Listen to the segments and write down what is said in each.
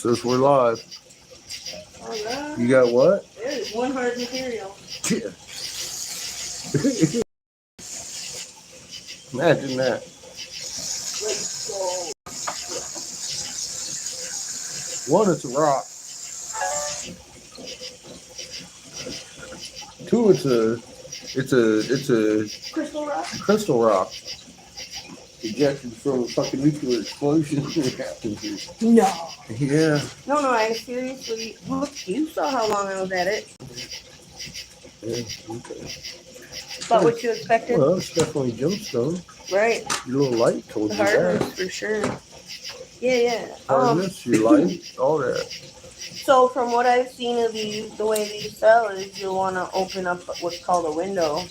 says we're live. All right. You got what? There's one hard material. Yeah. Imagine that. Let's go. One, it's a rock. Two, it's a Crystal rock? crystal rock. Ejected from a fucking nuclear explosion that happened here. No. Yeah. No, I seriously, look, you saw how long I was at it. Yeah, okay. About what you expected? Well, it's definitely gemstone. Right. Your little light told The you hardness, that. for sure. Yeah. Hardness, your light, all that. So from what I've seen of these, the way these sell is you'll want to open up what's called a window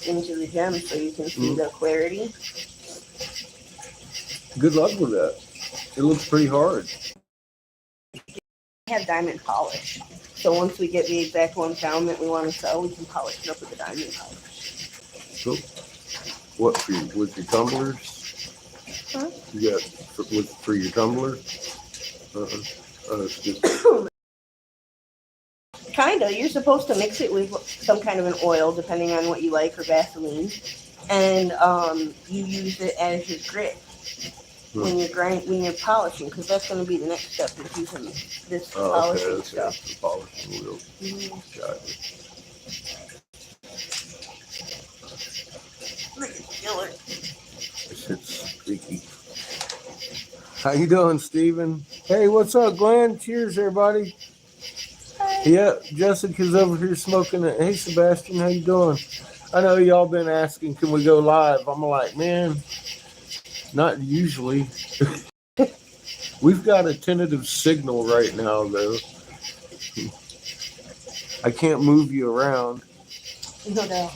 into the gem so you can see the clarity. Good luck with that. It looks pretty hard. I have diamond polish. So once we get the exact one found that we want to sell, we can polish it up with the diamond polish. So, what for with your tumblers? Huh? You got for your tumbler? Kinda. You're supposed to mix it with some kind of an oil, depending on what you like, or Vaseline, and you use it as your grit when you're polishing, because that's going to be the next step is using this polishing stuff. The polishing wheel. Got it. This shit's sticky. How you doing, Steven? Hey, what's up, Glenn? Cheers, everybody. Hi. Yeah, Jessica's over here smoking it. Hey, Sebastian, how you doing? I know y'all been asking, can we go live? I'm like, man, not usually. We've got a tentative signal right now, though. I can't move you around. No doubt.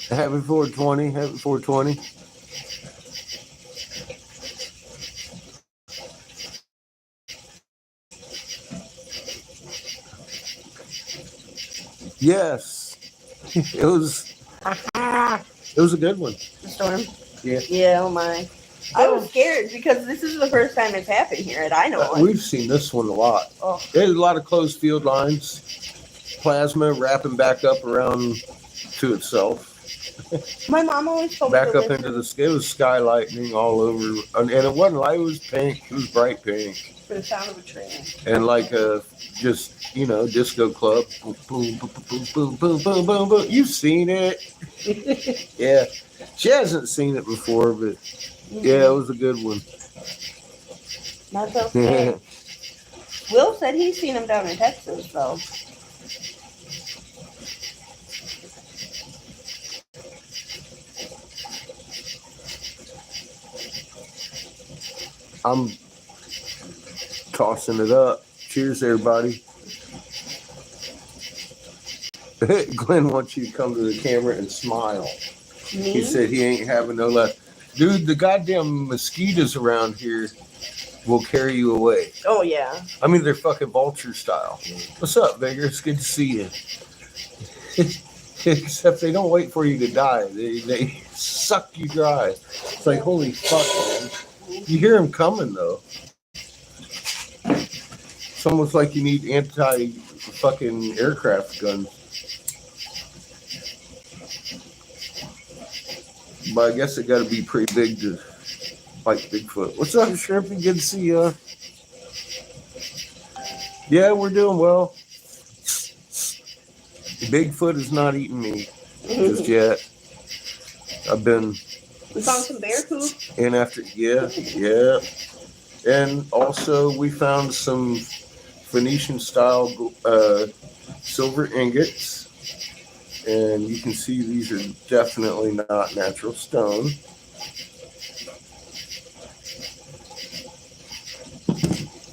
Happy 420. Happy 420. Yes. It was a good one. The storm? Yeah. Yeah, oh my. I was scared because this is the first time it's happened here at I know. We've seen this one a lot. Oh. There's a lot of closed field lines. Plasma wrapping back up around to itself. My mom always told me back up into the sky. It was sky lightning all over. And it wasn't light, it was pink. It was bright pink. For the sound of a train. And like just, disco club. Boom, boom, boom, boom, boom, boom, boom, boom, boom. You've seen it. Yeah. She hasn't seen it before, but yeah, it was a good one. That's okay. Will said he's seen him down in Texas, though. I'm tossing it up. Cheers, everybody. Glenn wants you to come to the camera and smile. Me? He said he ain't having no luck. Dude, the goddamn mosquitoes around here will carry you away. Oh, yeah. I mean, they're fucking vulture style. What's up, Vigor? It's good to see you. Except they don't wait for you to die. They suck you dry. It's like, holy fuck, man. You hear them coming, though. It's almost like you need anti-fucking aircraft guns. But I guess it got to be pretty big to fight Bigfoot. What's up, Shrimpy? Good to see you. Yeah, we're doing well. Bigfoot is not eating me just yet. We found some bear poop. And yeah. And also we found some Phoenician style silver ingots. And you can see these are definitely not natural stone.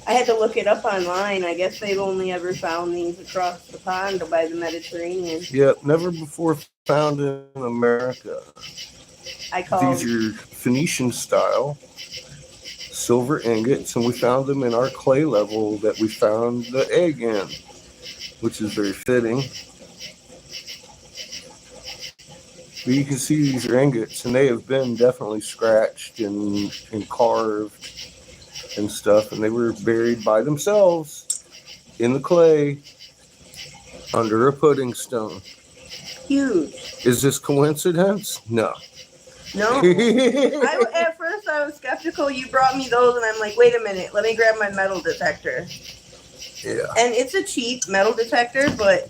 I had to look it up online. I guess they've only ever found these across the pond by the Mediterranean. Yep, never before found in America. These are Phoenician style silver ingots, and we found them in our clay level that we found the egg in, which is very fitting. But you can see these are ingots, and they have been definitely scratched and carved and stuff, and they were buried by themselves in the clay under a pudding stone. Huge. Is this coincidence? No. No. At first I was skeptical. You brought me those, and I'm like, wait a minute, let me grab my metal detector. Yeah. And it's a cheap metal detector, but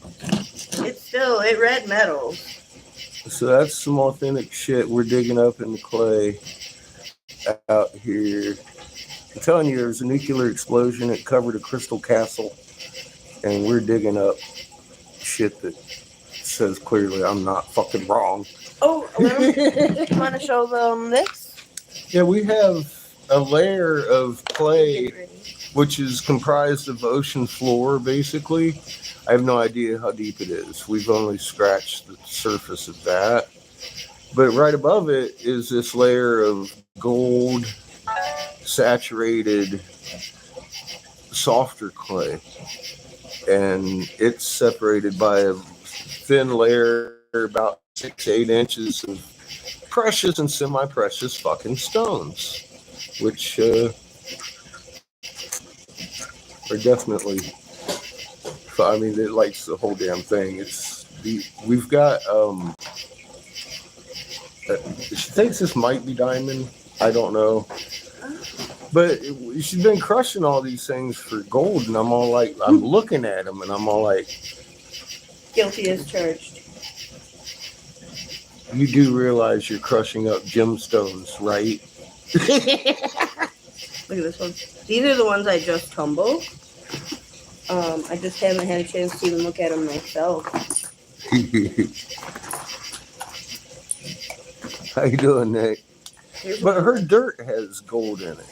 it read metal. So that's some authentic shit we're digging up in the clay out here. I'm telling you, there was a nuclear explosion. It covered a crystal castle, and we're digging up shit that says clearly I'm not fucking wrong. Oh, you want to show them this? Yeah, we have a layer of clay, which is comprised of ocean floor, basically. I have no idea how deep it is. We've only scratched the surface of that. But right above it is this layer of gold, saturated, softer clay. And it's separated by a thin layer, about 6 to 8 inches of precious and semi-precious fucking stones, which are definitely, I mean, it likes the whole damn thing. We've got, she thinks this might be diamond. I don't know. But she's been crushing all these things for gold, and I'm all like, I'm looking at them, and I'm all like, guilty as charged. You do realize you're crushing up gemstones, right? Look at this one. These are the ones I just tumbled. I just haven't had a chance to even look at them myself. How you doing, Nick? But her dirt has gold in it.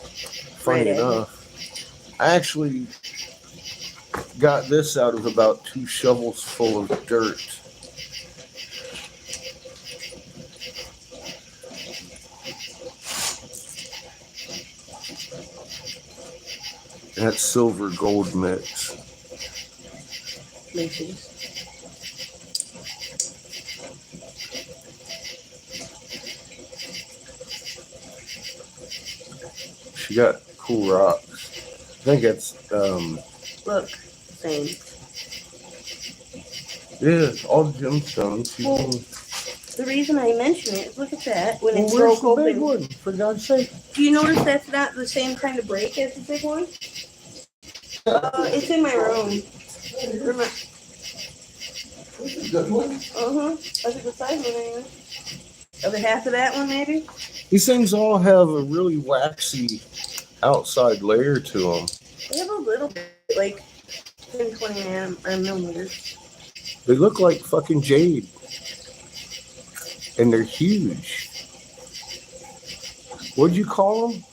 Funny enough. I actually got this out of about 2 shovels full of dirt. That's silver gold mix. Macy's. She got cool rocks. I think it's look, same. Yeah, all the gemstones. Well, the reason I mention it is look at that when it where's broke the big open. one? For God's sake! Do you notice that's not the same kind of break as the big one? It's in my room. Good one. That's a good size one anyway. Other half of that one maybe? These things all have a really waxy outside layer to them. They have a little bit, like 10, 20 millimeters. They look like fucking jade. And they're huge. What'd you call them?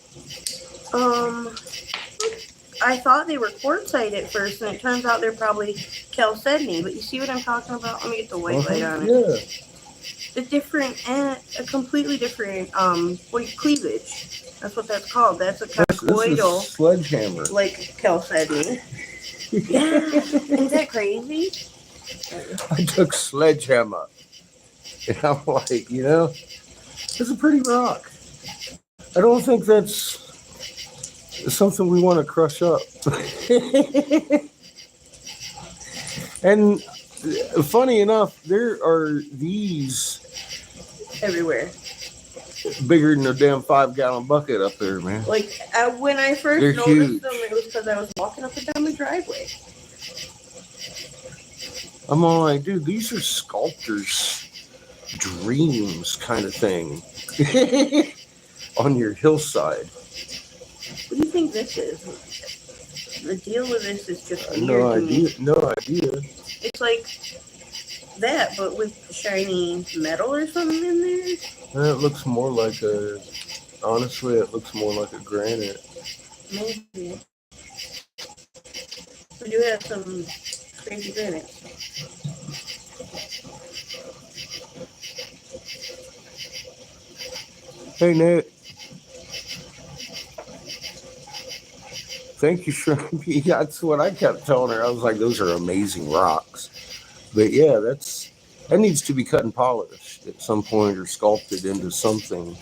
I thought they were quartzite at first, and it turns out they're probably chalcedony. But you see what I'm talking about? Let me get the white light on it. Yeah. The different, a completely different, cleavage. That's what that's called. That's a conchoidal. This is sledgehammer. Like chalcedony. Yeah. Isn't that crazy? I took sledgehammer. And I'm like, it's a pretty rock. I don't think that's something we want to crush up. And funny enough, there are these everywhere. Bigger than a damn 5-gallon bucket up there, man. Like, when I first They're noticed huge. them, it was because I was walking up and down the driveway. I'm all like, dude, these are sculptors' dreams kind of thing on your hillside. What do you think this is? The deal with this is just weird No to idea. me. No idea. It's like that, but with shiny metal or something in there. It looks more like honestly, it looks more like a granite. Maybe. We do have some crazy granite. Hey, Nate. Thank you, Shrimp. That's what I kept telling her. I was like, those are amazing rocks. But yeah, that's That needs to be cut and polished at some point or sculpted into something,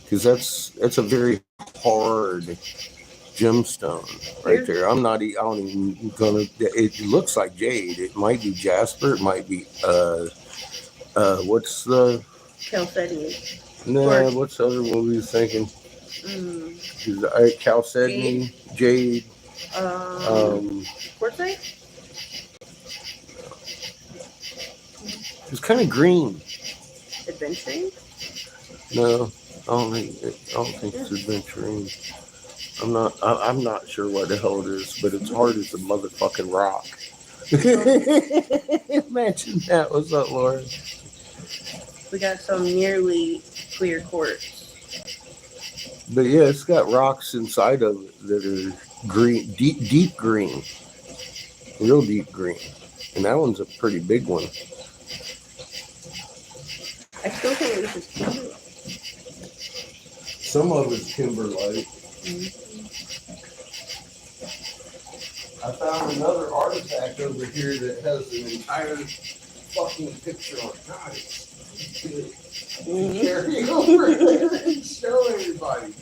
because that's a very hard gemstone right there. I don't even gonna. It looks like jade. It might be jasper. It might be what's the Chalcedony. no? What's the other one we were thinking? Chalcedony, jade. Quartzite. It's kind of green. Adventuring. No, I don't think it's adventuring. I'm not sure what the hell it is, but it's hard as a motherfucking rock. Imagine that. What's up, Laura? We got some nearly clear quartz. But yeah, it's got rocks inside of it that are green, deep green, real deep green, and that one's a pretty big one. I still think this is timber. Some of it's kimberlite. I found another artifact over here that has an entire fucking picture on it. God, it's good. Carry over there and show everybody.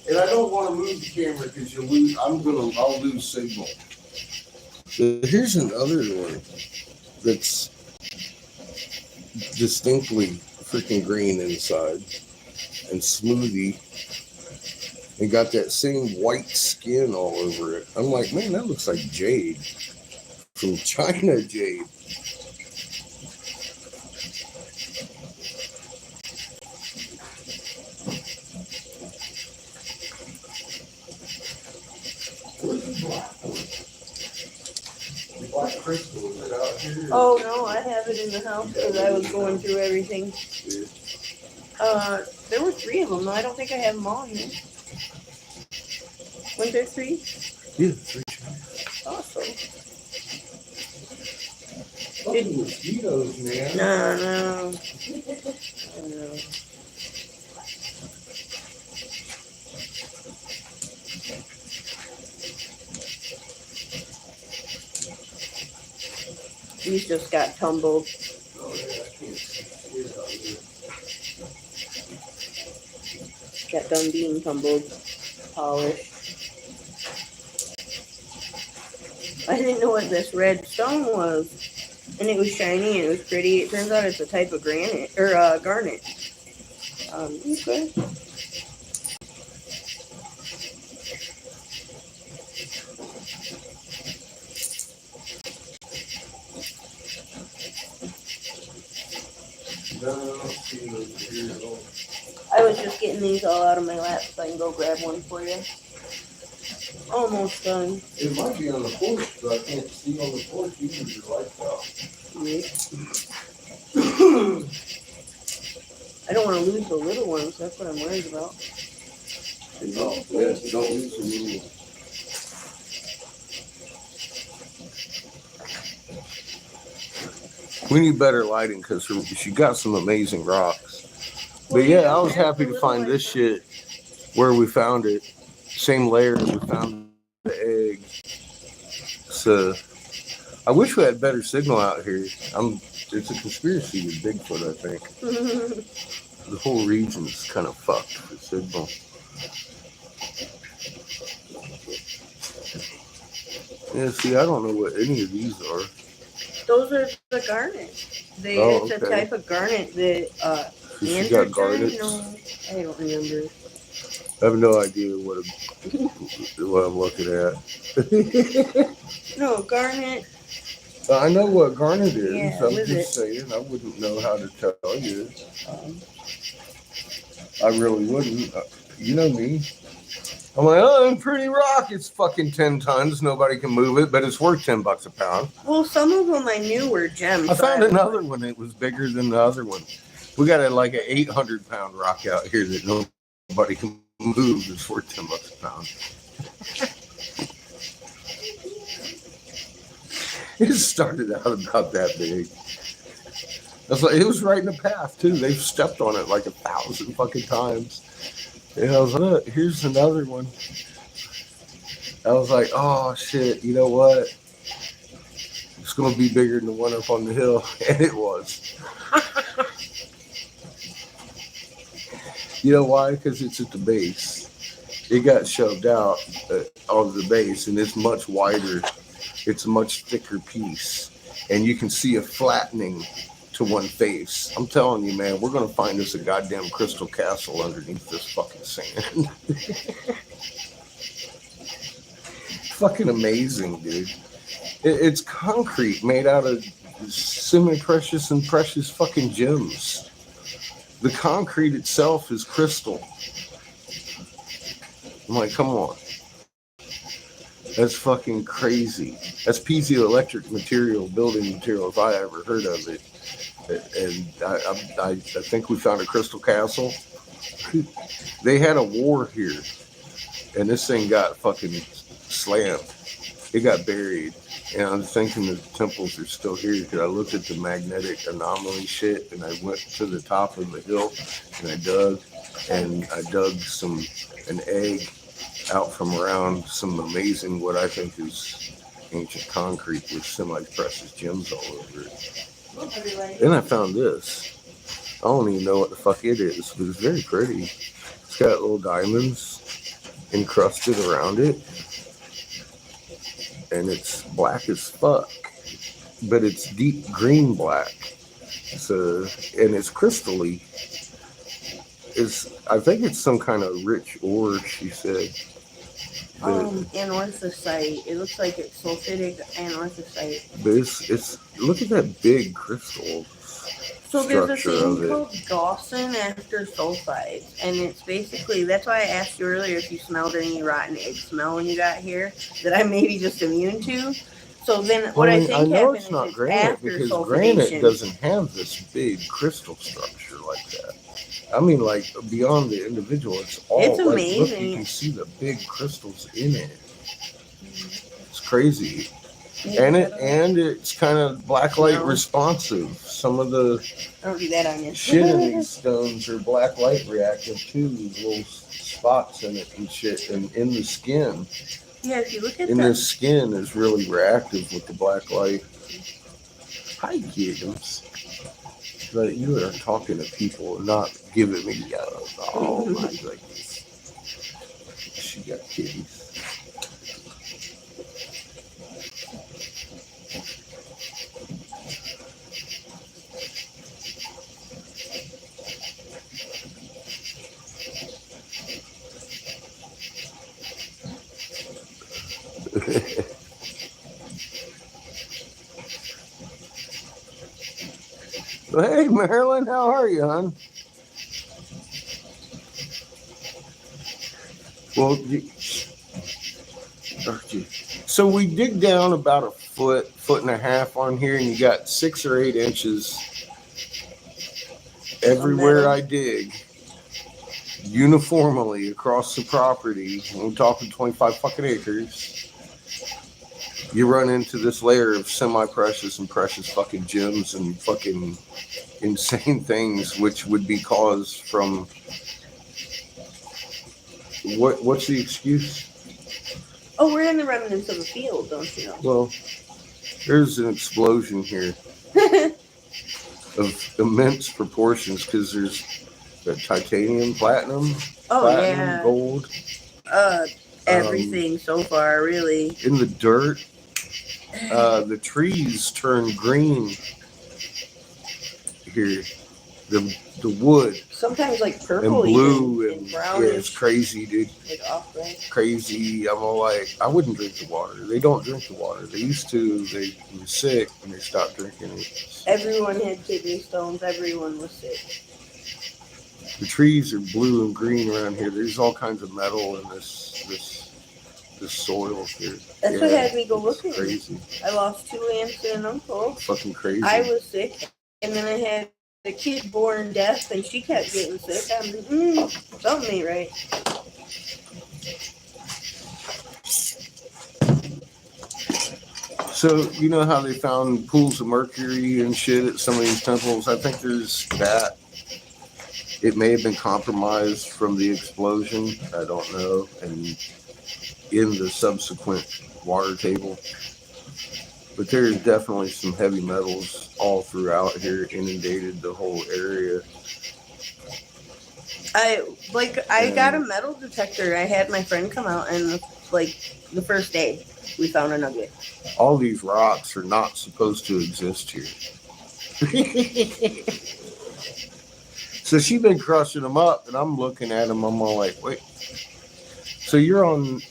And I don't want to move the camera because I'll lose signal. But here's another one that's distinctly freaking green inside and smoothie. And got that same white skin all over it. I'm like, man, that looks like jade. From China jade. Where's the black one? The black crystal, is it out here? Oh no, I have it in the house because I was going through everything. Yeah. There were 3 of them. I don't think I have them all here. Weren't there 3? Yeah, 3. Awesome. Fucking mosquitoes, man. No. I know. These just got tumbled. Oh, yeah, I can't see it out here. Got done being tumbled, polished. I didn't know what this red stone was, and it was shiny and it was pretty. It turns out it's a type of granite or garnet. Okay. I was just getting these all out of my lap so I can go grab one for you. Almost done. It might be on the porch, but I can't see on the porch either. Your lights out. I don't want to lose the little ones. That's what I'm worried about. Oh, yes, don't lose the little ones. We need better lighting because she got some amazing rocks. But yeah, I was happy to find this shit where we found it. Same layer we found the egg. So I wish we had better signal out here. It's a conspiracy with Bigfoot, I think. The whole region's kind of fucked for signal. Yeah, see, I don't know what any of these are. Those are the garnet. It's a type of garnet that She got garnets? No, I don't remember. I have no idea what I'm looking at. No, garnet. I know what garnet is. Yeah, I'm just saying. I wouldn't know how to tell you. I really wouldn't. You know me. I'm like, oh, pretty rock. It's fucking 10 tons. Nobody can move it, but it's worth $10 a pound. Well, some of them I knew were gems. I found another one that was bigger than the other one. We got like an 800-pound rock out here that nobody can move. It's worth $10 a pound. It started out about that big. It was right in the path too. They've stepped on it like 1,000 fucking times. And I was like, look, here's another one. I was like, oh shit, you know what? It's going to be bigger than the one up on the hill. And it was. You know why? Because it's at the base. It got shoved out on the base, and it's much wider. It's a much thicker piece. And you can see a flattening to one face. I'm telling you, man, we're going to find us a goddamn crystal castle underneath this fucking sand. Fucking amazing, dude. It's concrete made out of semi-precious and precious fucking gems. The concrete itself is crystal. I'm like, come on. That's fucking crazy. That's piezoelectric material, building material, if I ever heard of it. And I think we found a crystal castle. They had a war here, and this thing got fucking slammed. It got buried. And I'm thinking the temples are still here because I looked at the magnetic anomaly shit, and I went to the top of the hill and I dug an egg out from around some amazing, what I think is ancient concrete with semi-precious gems all over it. Then I found this. I don't even know what the fuck it is, but it's very pretty. It's got little diamonds encrusted around it. And it's black as fuck, but it's deep green black. So, and it's crystally. I think it's some kind of rich ore, she said. Anorthosite. It looks like it's sulfidic anorthosite. But it's look at that big crystal. So there's a thing called Dawson after sulfides, and it's basically, that's why I asked you earlier if you smelled any rotten egg smell when you got here that I may be just immune to. So then what I think know happens it's not is granite after because sulfidation, granite doesn't have this big crystal structure like that. I mean, like beyond the individual, it's all it's like, amazing. look, you can see the big crystals in it. It's crazy. And it's kind of blacklight responsive. Some of the don't do that on you. shit in these stones are blacklight reactive too. These little spots in it and shit, and in the skin. Yeah, if you look at the skin is really reactive with the black light. Hi, kids. But you are talking to people, not giving me oh my goodness. She got kitties. Hey, Marilyn, how are you, hon? Well, so we dig down about a foot and a half on here, and you got 6 or 8 inches everywhere I dig, uniformly across the property. We're talking 25 fucking acres. You run into this layer of semi-precious and precious fucking gems and fucking insane things, which would be caused from what's the excuse? Oh, we're in the remnants of a field, don't you know? Well, there's an explosion here of immense proportions because there's the titanium, platinum, gold. Everything so far, really. In the dirt. The trees turn green here. The wood. Sometimes like purple and blue and brown. Yeah, it's crazy, dude. Like off-gray. Crazy. I'm all like, I wouldn't drink the water. They don't drink the water. They used to. They were sick and they stopped drinking it. Everyone had kidney stones. Everyone was sick. The trees are blue and green around here. There's all kinds of metal in this soil here. That's what had me go looking. Crazy. I lost 2 aunts and an uncle. Fucking crazy. I was sick, and then I had a kid born deaf, and she kept getting sick. I'm like, something ain't right. So, you know how they found pools of mercury and shit at some of these temples? I think there's that. It may have been compromised from the explosion. I don't know. And in the subsequent water table. But there's definitely some heavy metals all throughout here, inundated the whole area. I got a metal detector. I had my friend come out, and like the first day we found a nugget. All these rocks are not supposed to exist here. So she's been crushing them up, and I'm looking at them. I'm all like, wait. So you're on.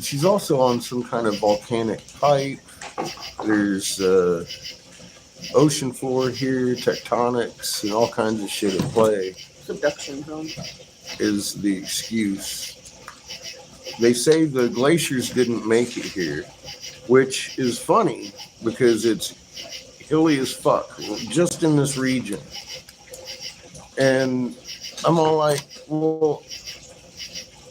She's also on some kind of volcanic pipe. There's ocean floor here, tectonics, and all kinds of shit at play. Subduction zone Is the excuse. They say the glaciers didn't make it here, which is funny because it's hilly as fuck, just in this region. And I'm all like, well,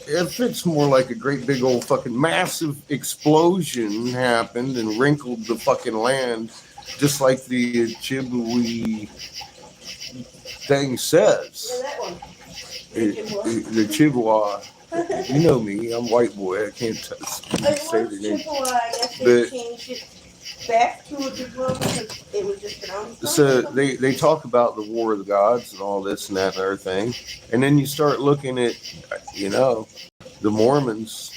if it's more like a great big old fucking massive explosion happened and wrinkled the fucking land, just like the Ojibwe thing says. Yeah, that one. The Chippewa. You know me, I'm white boy. I can't say the name. Chippewa, I guess they changed it back to Ojibwa because it was just pronounced. So they talk about the War of the Gods and all this and that and other thing. And then you start looking at, the Mormons.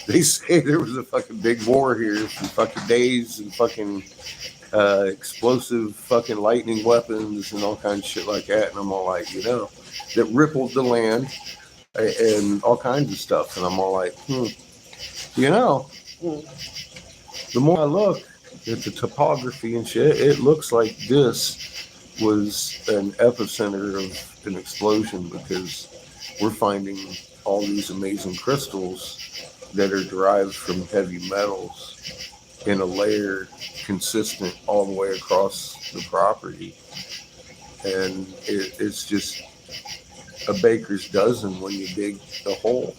They say there was a fucking big war here for fucking days and fucking explosive fucking lightning weapons and all kinds of shit like that. And I'm all like, that rippled the land and all kinds of stuff. And I'm all like, the more I look at the topography and shit, it looks like this was an epicenter of an explosion because we're finding all these amazing crystals that are derived from heavy metals in a layer consistent all the way across the property. And it's just a baker's dozen when you dig the hole.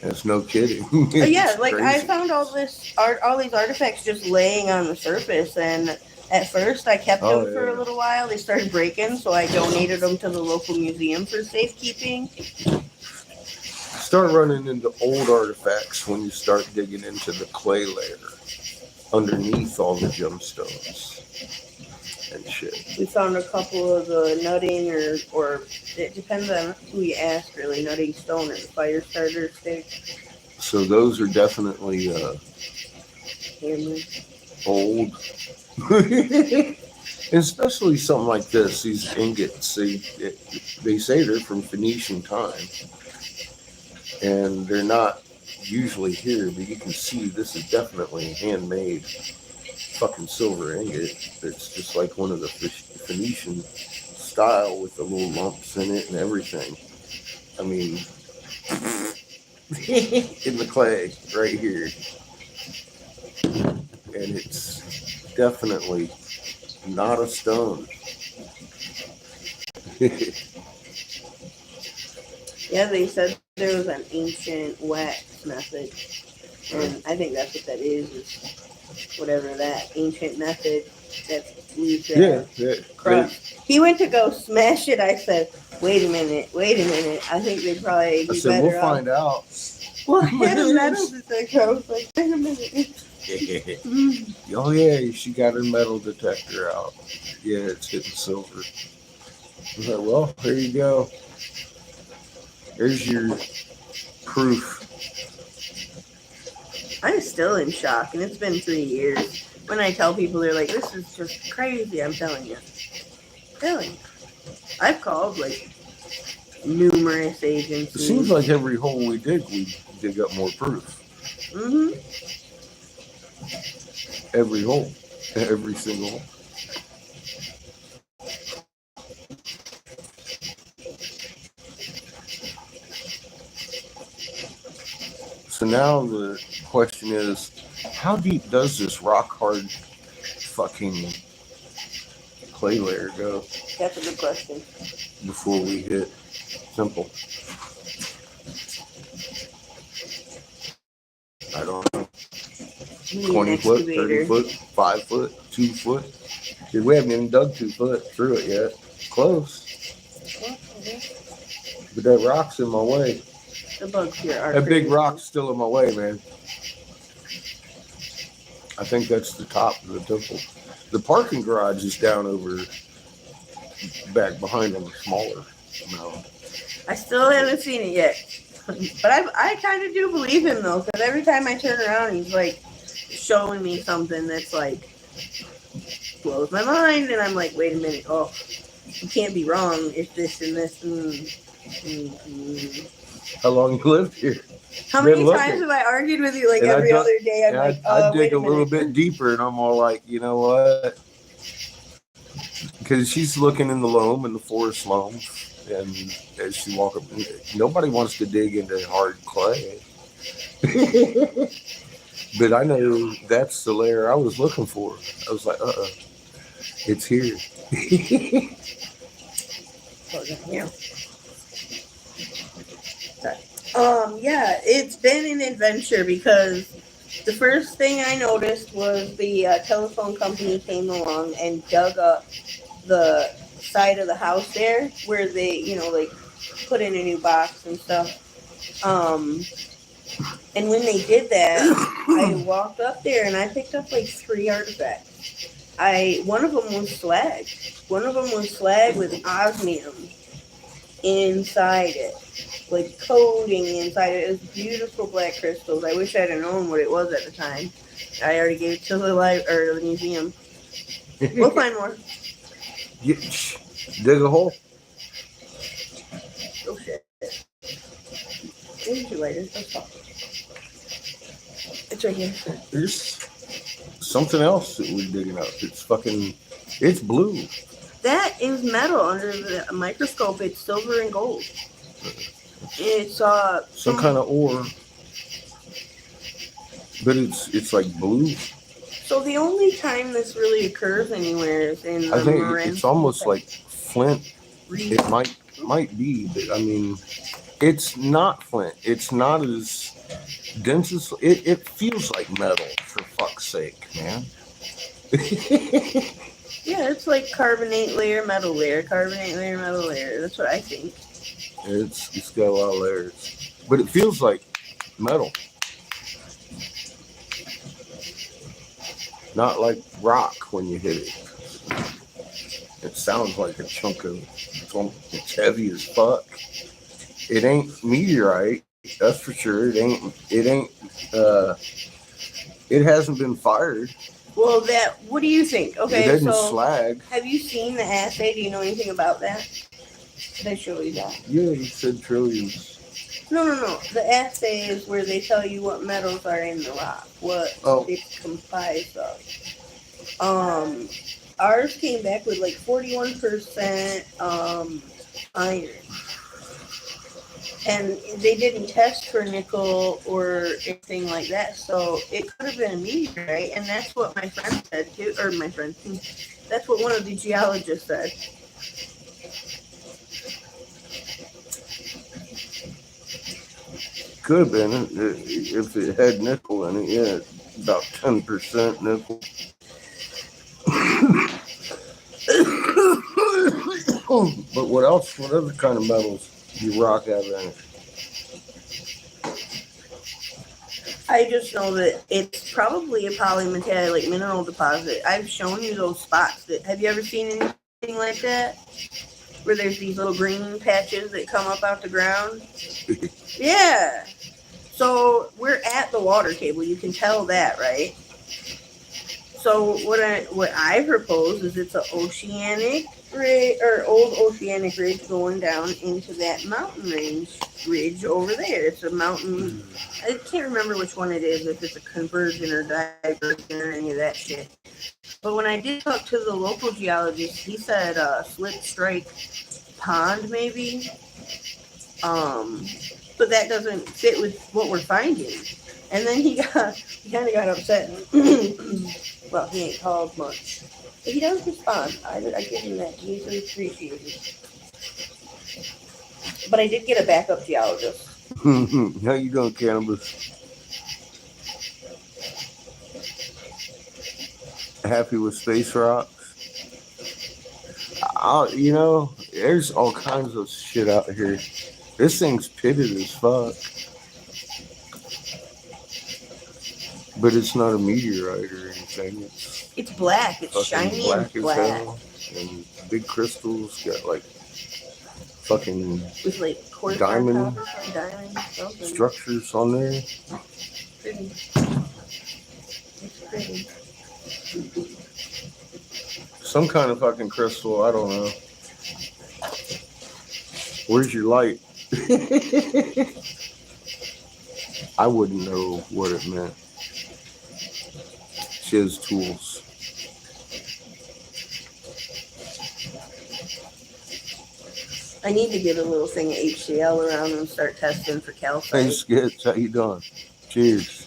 And it's no kidding. Yeah, like crazy. I found all these artifacts just laying on the surface, and at first I kept them for a little while. They started breaking, so I donated them to the local museum for safekeeping. Start running into old artifacts when you start digging into the clay layer underneath all the gemstones and shit. We found a couple of the nutting or it depends on who you ask, really, nutting stone or the fire starter stick. So those are definitely old. Especially something like this, these ingots, they say they're from Phoenician time. And they're not usually here, but you can see this is definitely a handmade fucking silver ingot. It's just like one of the Phoenician style with the little lumps in it and everything. I mean, in the clay right here. And it's definitely not a stone. Yeah, they said there was an ancient wax method, and I think that's what that is whatever that ancient method that leaves that crust. He went to go smash it. I said, wait a minute. I think they'd probably be better we'll find out. Well, I had a metal detector. I was like, wait a minute. Oh yeah, she got her metal detector out. Yeah, it's hitting silver. I was like, well, there you go. There's your proof. I'm still in shock, and it's been 3 years. When I tell people, they're like, this is just crazy. I'm telling you. I've called, like, numerous agencies. It seems like every hole we dig up more proof. Mm-hmm. Every hole. Every single hole. So now the question is, how deep does this rock hard fucking clay layer go? That's a good question. Before we hit simple. I don't know. 20 foot, 30 foot, 5 foot, 2 foot. Dude, we haven't even dug 2 foot through it yet. Close. But that rock's in my way. The bugs here are That big crazy. rock's still in my way, man. I think that's the top of the temple. The parking garage is down over back behind on the smaller mound. I still haven't seen it yet. But I kind of do believe him, though, because every time I turn around, he's like showing me something that's like blows my mind. And I'm like, wait a minute. Oh, you can't be wrong. It's this and this. How long you lived here? How many times have I argued with you like And every other day? I'm like, I dig wait a a little minute. bit deeper, and I'm all like, you know what? Because she's looking in the loam and the forest loam, and as she walk up, nobody wants to dig into hard clay. But I know that's the layer I was looking for. I was like, it's here. Yeah. Yeah, it's been an adventure because the first thing I noticed was the telephone company came along and dug up the side of the house there where they, like put in a new box and stuff. And when they did that, I walked up there and I picked up like 3 artifacts. One of them was slag. One of them was slag with osmium inside it, like coating inside it. It was beautiful black crystals. I wish I'd have known what it was at the time. I already gave it to the museum. We'll find more. Dig a hole. Oh shit. Where's your lighter? It's right here. There's something else that we're digging up. It's blue. That is metal under the microscope. It's silver and gold. It's some kind of ore, but it's like blue. So the only time this really occurs anywhere is in the I think Marin. it's almost like flint. It might be, but I mean, it's not flint. It's not as dense as it feels like metal. For fuck's sake, man. Yeah, it's like carbonate layer, metal layer, carbonate layer, metal layer. That's what I think. It's got a lot of layers, but it feels like metal, not like rock when you hit it. It sounds like a chunk of. It's heavy as fuck. It ain't meteorite, that's for sure. It ain't. It hasn't been fired. Well, what do you think? Okay, it isn't so slag. Have you seen the assay? Do you know anything about that? Did I show you that? Yeah, you said trillions. No. The assay is where they tell you what metals are in the rock, what it's comprised of. Ours came back with like 41% iron. And they didn't test for nickel or anything like that, so it could have been a meteorite, and that's what my friend said too, or that's what one of the geologists said. Could have been if it had nickel in it. Yeah, about 10% nickel. But what else? What other kind of metals you rock have in it? I just know that it's probably a polymetallic mineral deposit. I've shown you those spots. Have you ever seen anything like that? Where there's these little green patches that come up out the ground? Yeah. So we're at the water table. You can tell that, right? So what I propose is it's an oceanic ridge, or old oceanic ridge going down into that mountain ridge over there. It's a mountain. I can't remember which one it is, if it's a conversion or diversion or any of that shit. But when I did talk to the local geologist, he said Slip Strike Pond maybe. But that doesn't fit with what we're finding. And then he kind of got upset. Well, he ain't called much. But he does respond. I give him that. He's appreciated. But I did get a backup geologist. How you doing, Cannabis? Happy with space rocks? There's all kinds of shit out here. This thing's pitted as fuck. But it's not a meteorite or anything. It's black. It's fucking shiny black and as black. hell. And big crystals got like fucking With like quartz diamond on top or something, diamond something. structures on there. Pretty. It's pretty. Some kind of fucking crystal. I don't know. Where's your light? I wouldn't know what it meant. She has tools. I need to get a little thing of HCl around and start testing for calcite. Hey, Skits, how you doing? Cheers.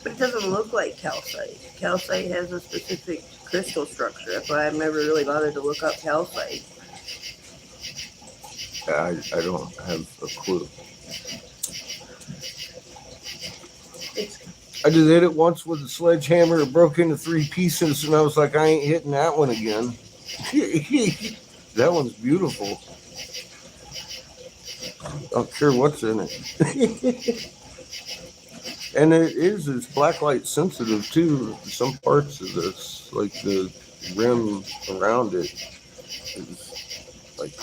But it doesn't look like calcite. Calcite has a specific crystal structure. That's why I've never really bothered to look up calcite. I don't have a clue. I just hit it once with a sledgehammer. It broke into 3 pieces, and I was like, I ain't hitting that one again. That one's beautiful. I don't care what's in it. And it's blacklight sensitive too. Some parts of this, like the rim around it, is like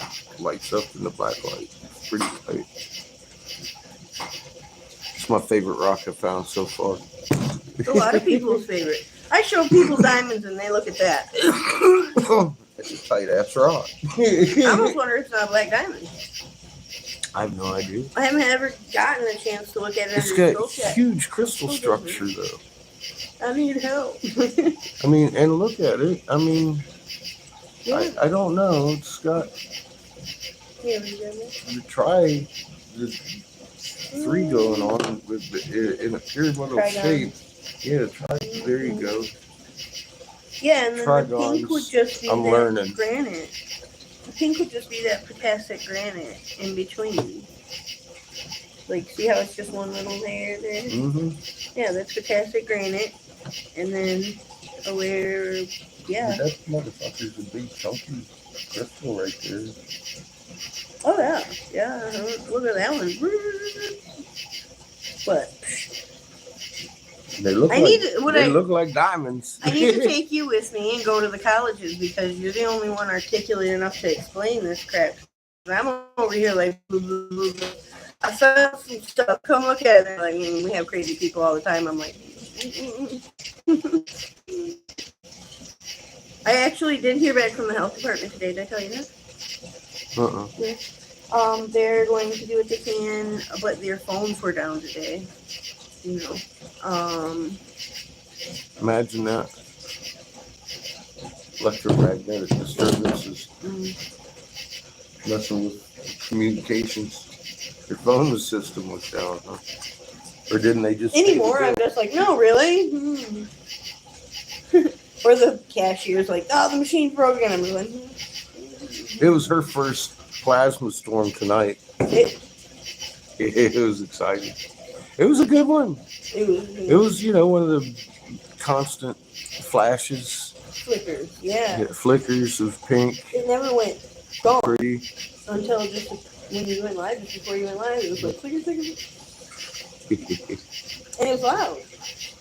lights up in the blacklight. It's pretty tight. It's my favorite rock I've found so far. It's a lot of people's favorite. I show people diamonds and they look at that. It's a tight ass rock. I almost wonder if it's not a black diamond. I have no idea. I haven't ever gotten a chance to look at it. It's got huge crystal structure though. I need help. I mean, and look at it. I mean, Yeah. I don't know. It's got Yeah, we got it. the three going on with in a pyramidal Trigon. shape. Yeah, there you go. Yeah, and then the Trigons. pink would just be I'm that learning. granite. The pink would just be that potassic granite in between. Like, see how it's just one little layer there? Mm-hmm. Yeah, that's potassic granite. And then a layer, yeah. That motherfucker's a big chunky crystal right there. Oh, yeah. Yeah, look at that one. But They look look like diamonds. I need to take you with me and go to the colleges because you're the only one articulate enough to explain this crap. I'm over here like, blah, blah, blah, blah. I found some stuff. Come look at it. Like, we have crazy people all the time. I'm like, I actually did hear back from the health department today. Did I tell you that? Yeah. They're going to do what they can, but their phones were down today. You know. Imagine that. Electromagnetic disturbances messing with communications. Your phone system was down, huh? Or didn't they just Anymore, I'm just like, no, really? Or the cashier's like, oh, the machine's broken. I'm like, It was her first plasma storm tonight. It was exciting. It was a good one. It was, one of the constant flashes. Flickers, yeah. Flickers of pink. It never went gone. Pretty. Until just when you went live, just before you went live, it was like flicker, flicker. And it was loud.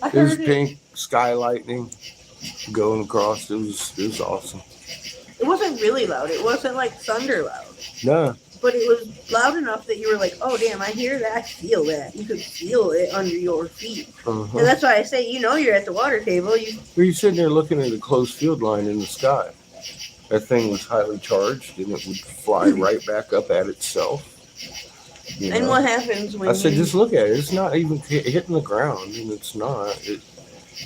I heard it was pink, sky lightning going across. It was awesome. It wasn't really loud. It wasn't like thunder loud. No. But it was loud enough that you were like, oh, damn, I hear that. I feel that. You could feel it under your feet. Uh-huh. And that's why I say, you're at the water table. You're sitting there looking at a closed field line in the sky. That thing was highly charged, and it would fly right back up at itself. And what happens when I said, just look at it. It's not even hitting the ground, and it's not.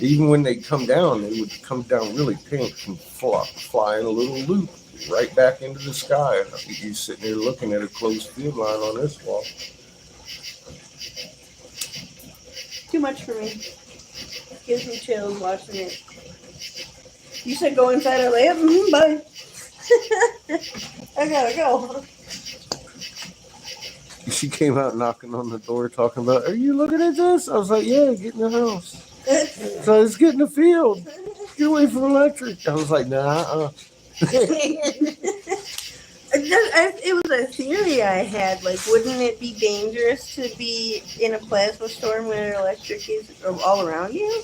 Even when they come down, they would come down really pink and fly in a little loop right back into the sky. You're sitting there looking at a closed field line on this wall. Too much for me. Gives me chills watching it. You said go inside our lab? Bye. I gotta go. She came out knocking on the door talking about, are you looking at this? I was like, yeah, get in the house. So let's get in the field. Get away from electric. I was like, nah. It was a theory I had. Like, wouldn't it be dangerous to be in a plasma storm when electric is all around you?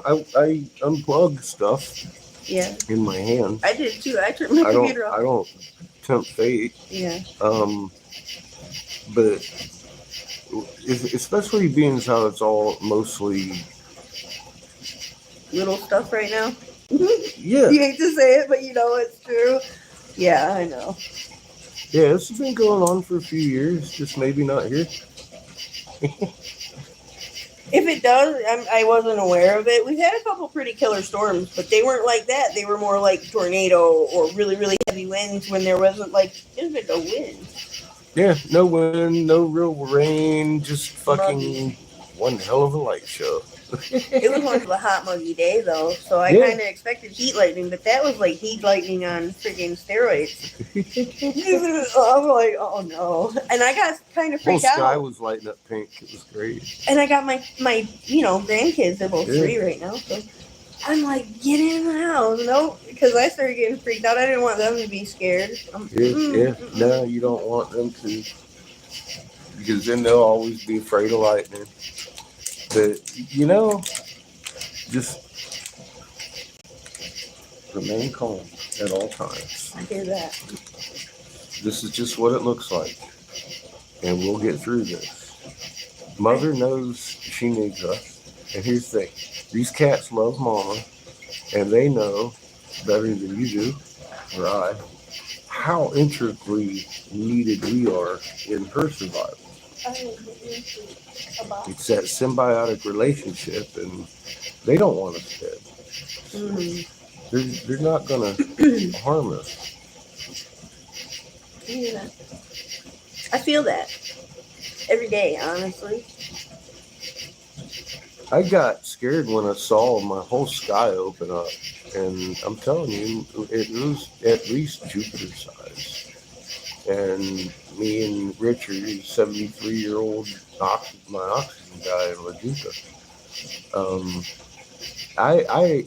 I unplugged stuff Yeah, in my hand. I did too. I turned my computer off. I don't tempt fate. Yeah. But especially being as how it's all mostly Little stuff right now. Yeah. You hate to say it, but you know it's true. Yeah, I know. Yeah, this has been going on for a few years, just maybe not here. If it does, I wasn't aware of it. We've had a couple pretty killer storms, but they weren't like that. They were more like tornado or really, really heavy winds when there wasn't like just no wind. Yeah, no wind, no real rain, just fucking Muggy. one hell of a light show. It was one of a hot, muggy day, though, so I kind of expected heat lightning, but that was like heat lightning on freaking steroids. I'm like, oh no. And I got kind of The whole freaked sky out. was lighting up pink. It was great. And I got my grandkids, they're both 3 right now, so I'm like, get in the house. Nope, because I started getting freaked out. I didn't want them to be scared. No, you don't want them to, because then they'll always be afraid of lightning. But, just remain calm at all times. I hear that. This is just what it looks like. And we'll get through this. Mother knows she needs us. And here's the thing. These cats love Mama. And they know better than you do, or I, how intricately needed we are in her survival. It's that symbiotic relationship, and they don't want us dead. They're not going to harm us. Yeah. I feel that every day, honestly. I got scared when I saw my whole sky open up, and I'm telling you, it was at least Jupiter size. And me and Richard, 73-year-old my oxygen guy in Leduca,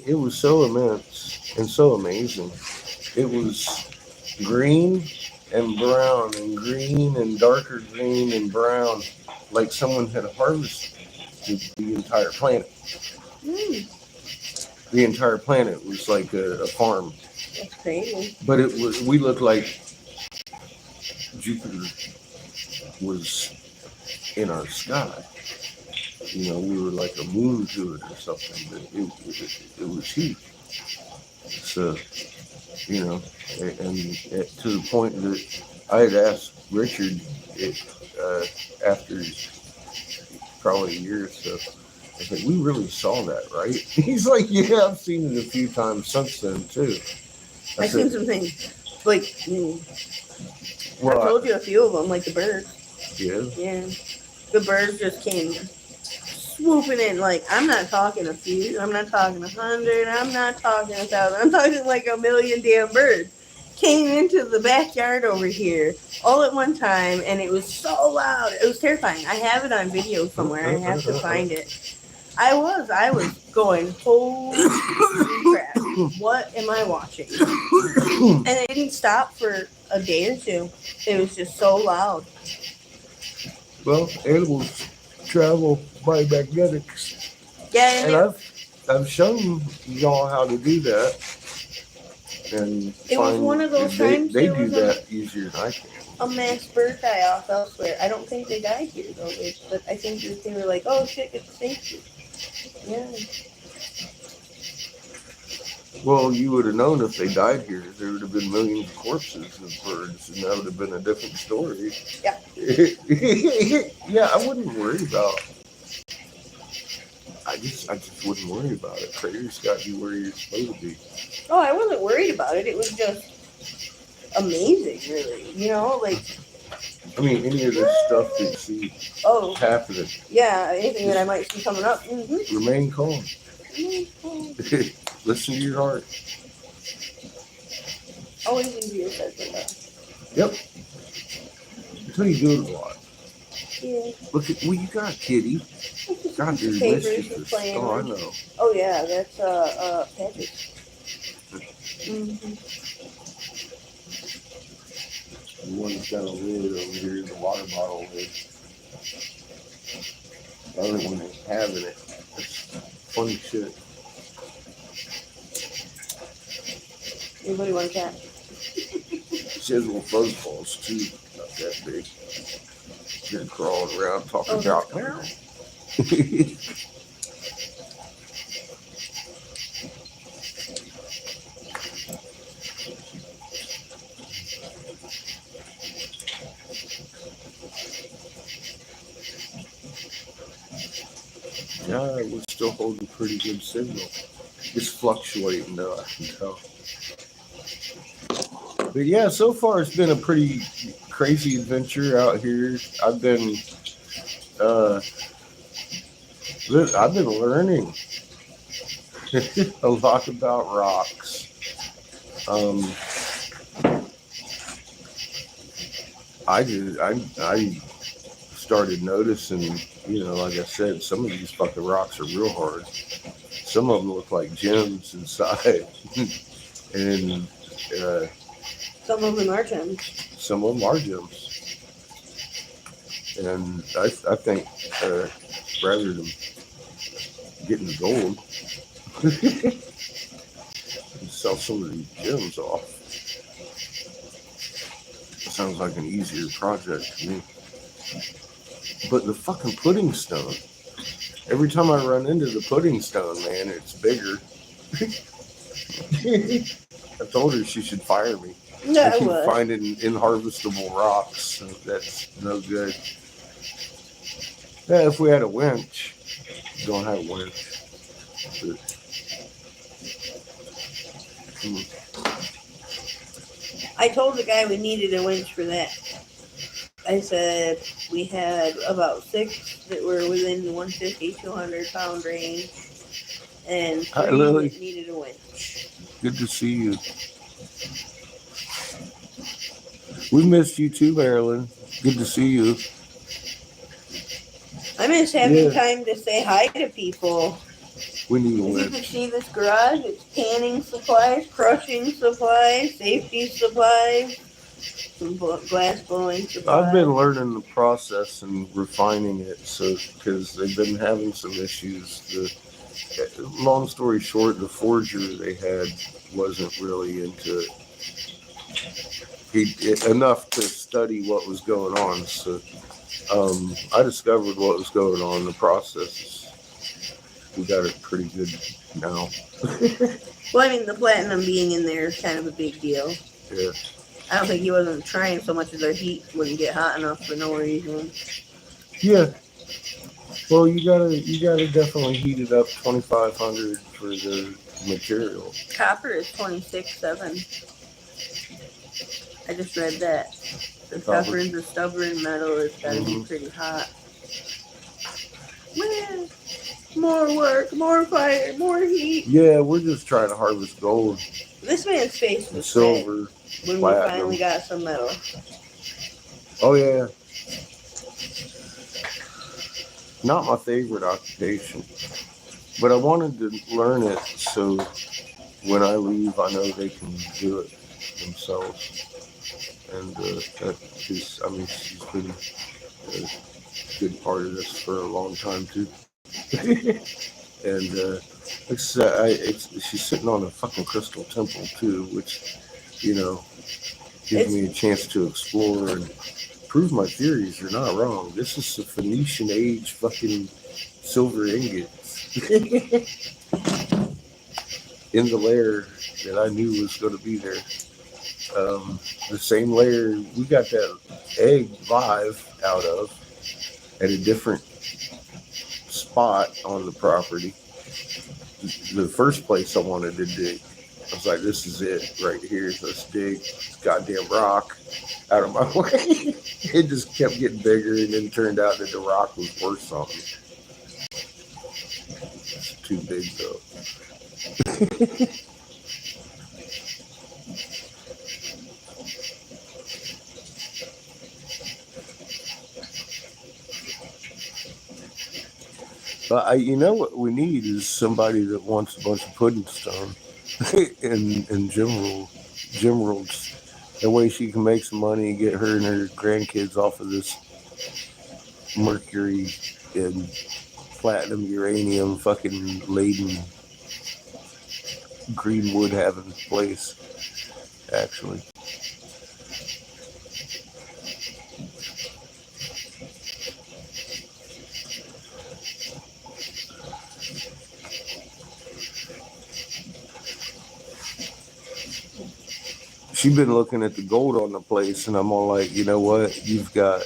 it was so immense and so amazing. It was green and brown and green and darker green and brown, like someone had harvested the entire planet. The entire planet was like a farm. That's crazy. But we looked like Jupiter was in our sky. We were like a moon to it or something. But it was huge. So, and to the point that I had asked Richard after probably a year or so, I said, we really saw that, right? He's like, yeah, I've seen it a few times since then, too. I've seen some things. Like, I told you a few of them, like the birds. Yeah? Yeah. The birds just came swooping in. Like, I'm not talking a few. I'm not talking 100. I'm not talking 1,000. I'm talking like a million damn birds. Came into the backyard over here all at one time, and it was so loud. It was terrifying. I have it on video somewhere. I have to find it. I was going, holy crap, what am I watching? And it didn't stop for a day or two. It was just so loud. Well, animals travel by magnetics. Yeah, and I've shown y'all how to do that. And it was one of those times they do that easier than I can. A mass bird die off elsewhere. I don't think they died here though, but I think that they were like, oh shit, it's safety. Yeah. Well, you would have known if they died here. There would have been millions of corpses of birds, and that would have been a different story. Yeah. Yeah, I wouldn't worry about. I just wouldn't worry about it. Crater's got you where you're supposed to be. Oh, I wasn't worried about it. It was just amazing, really. I mean, any of this stuff that you see happening. Yeah, anything that I might see coming up. Mm-hmm. Remain calm. Listen to your heart. Always easier said than done. Yep. Until you do it a lot. Yeah. Look at, you got a kitty. God, you're mischievous. Oh, I know. Oh, yeah, that's Patrick. Mm-hmm. The one that's got a lid over here is the water bottle lid. The other one is having it. It's funny shit. Anybody want a cat? She has little fuzz balls too, not that big. They're crawling around talking about now. Yeah, we're still holding pretty good signal. It's fluctuating though, I can tell. But yeah, so far it's been a pretty crazy adventure out here. I've been learning a lot about rocks. I started noticing, like I said, some of these fucking rocks are real hard. Some of them look like gems inside, and some of them are gems. Some of them are gems. And I think rather than getting gold, sell some of these gems off. Sounds like an easier project to me. But the fucking pudding stone, every time I run into the pudding stone, man, it's bigger. I told her she should fire me. Yeah, I keep finding inharvestable rocks, so that's no good. Yeah, if we had a winch, don't have a winch. But, I told the guy we needed a winch for that. I said we had about 6 that were within the 150, 200 pound range, and 3 that needed a winch. Good to see you. We missed you too, Marilyn. Good to see you. I miss having time to say hi to people. We need a winch. winch. You can see this garage. It's canning supplies, crushing supplies, safety supplies, some glass blowing supplies. I've been learning the process and refining it, because they've been having some issues. Long story short, the forger they had wasn't really into enough to study what was going on. So I discovered what was going on in the process. We got it pretty good now. Well, I mean, the platinum being in there is kind of a big deal. Yeah. I don't think he wasn't trying so much as our heat wouldn't get hot enough for no reason. Yeah. Well, you gotta definitely heat it up 2,500 for the material. Copper is 26.7. I just read that. The copper is a stubborn metal. It's got to be pretty hot. Man, more work, more fire, more heat. Yeah, we're just trying to harvest gold. This man's face was silver, when platinum. We finally got some metal. Oh yeah. Not my favorite occupation, but I wanted to learn it so when I leave, I know they can do it themselves. And she's been a good part of this for a long time too. And she's sitting on a fucking crystal temple too, which gives me a chance to explore and prove my theories are not wrong. This is the Phoenician age fucking silver ingots in the layer that I knew was going to be there. The same layer we got that egg live out of at a different spot on the property. The first place I wanted to dig, I was like, this is it right here. Let's dig this goddamn rock out of my way. It just kept getting bigger, and then turned out that the rock was worth something. It's too big though. But what we need is somebody that wants a bunch of pudding stone and gem rolls That way she can make some money and get her and her grandkids off of this mercury and platinum uranium fucking laden greenwood having place, actually. She's been looking at the gold on the place, and I'm all like, you know what? You've got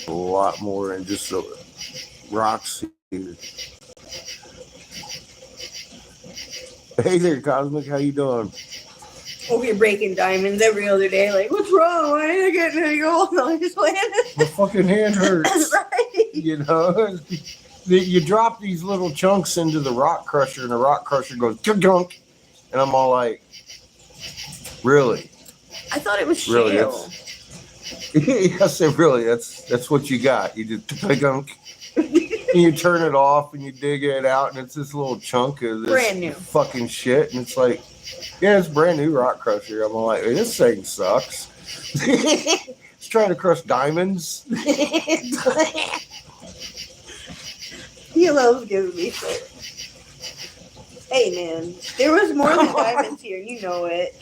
a lot more than just the rocks here. Hey there, Cosmic. How you doing? Over here breaking diamonds every other day. Like, what's wrong? Why ain't I getting any gold? I just landed. My fucking hand hurts. Right. You know, you drop these little chunks into the rock crusher, and the rock crusher goes junk, and I'm all like, really? I thought it was shale. Really? I said, really? That's what you got? You just gunk. And you turn it off and you dig it out, and it's this little chunk of this brand new fucking shit, and it's like, yeah, it's brand new rock crusher. I'm like, this thing sucks. It's trying to crush diamonds. He loves giving me shit. Hey man, there was more than diamonds here. You know it.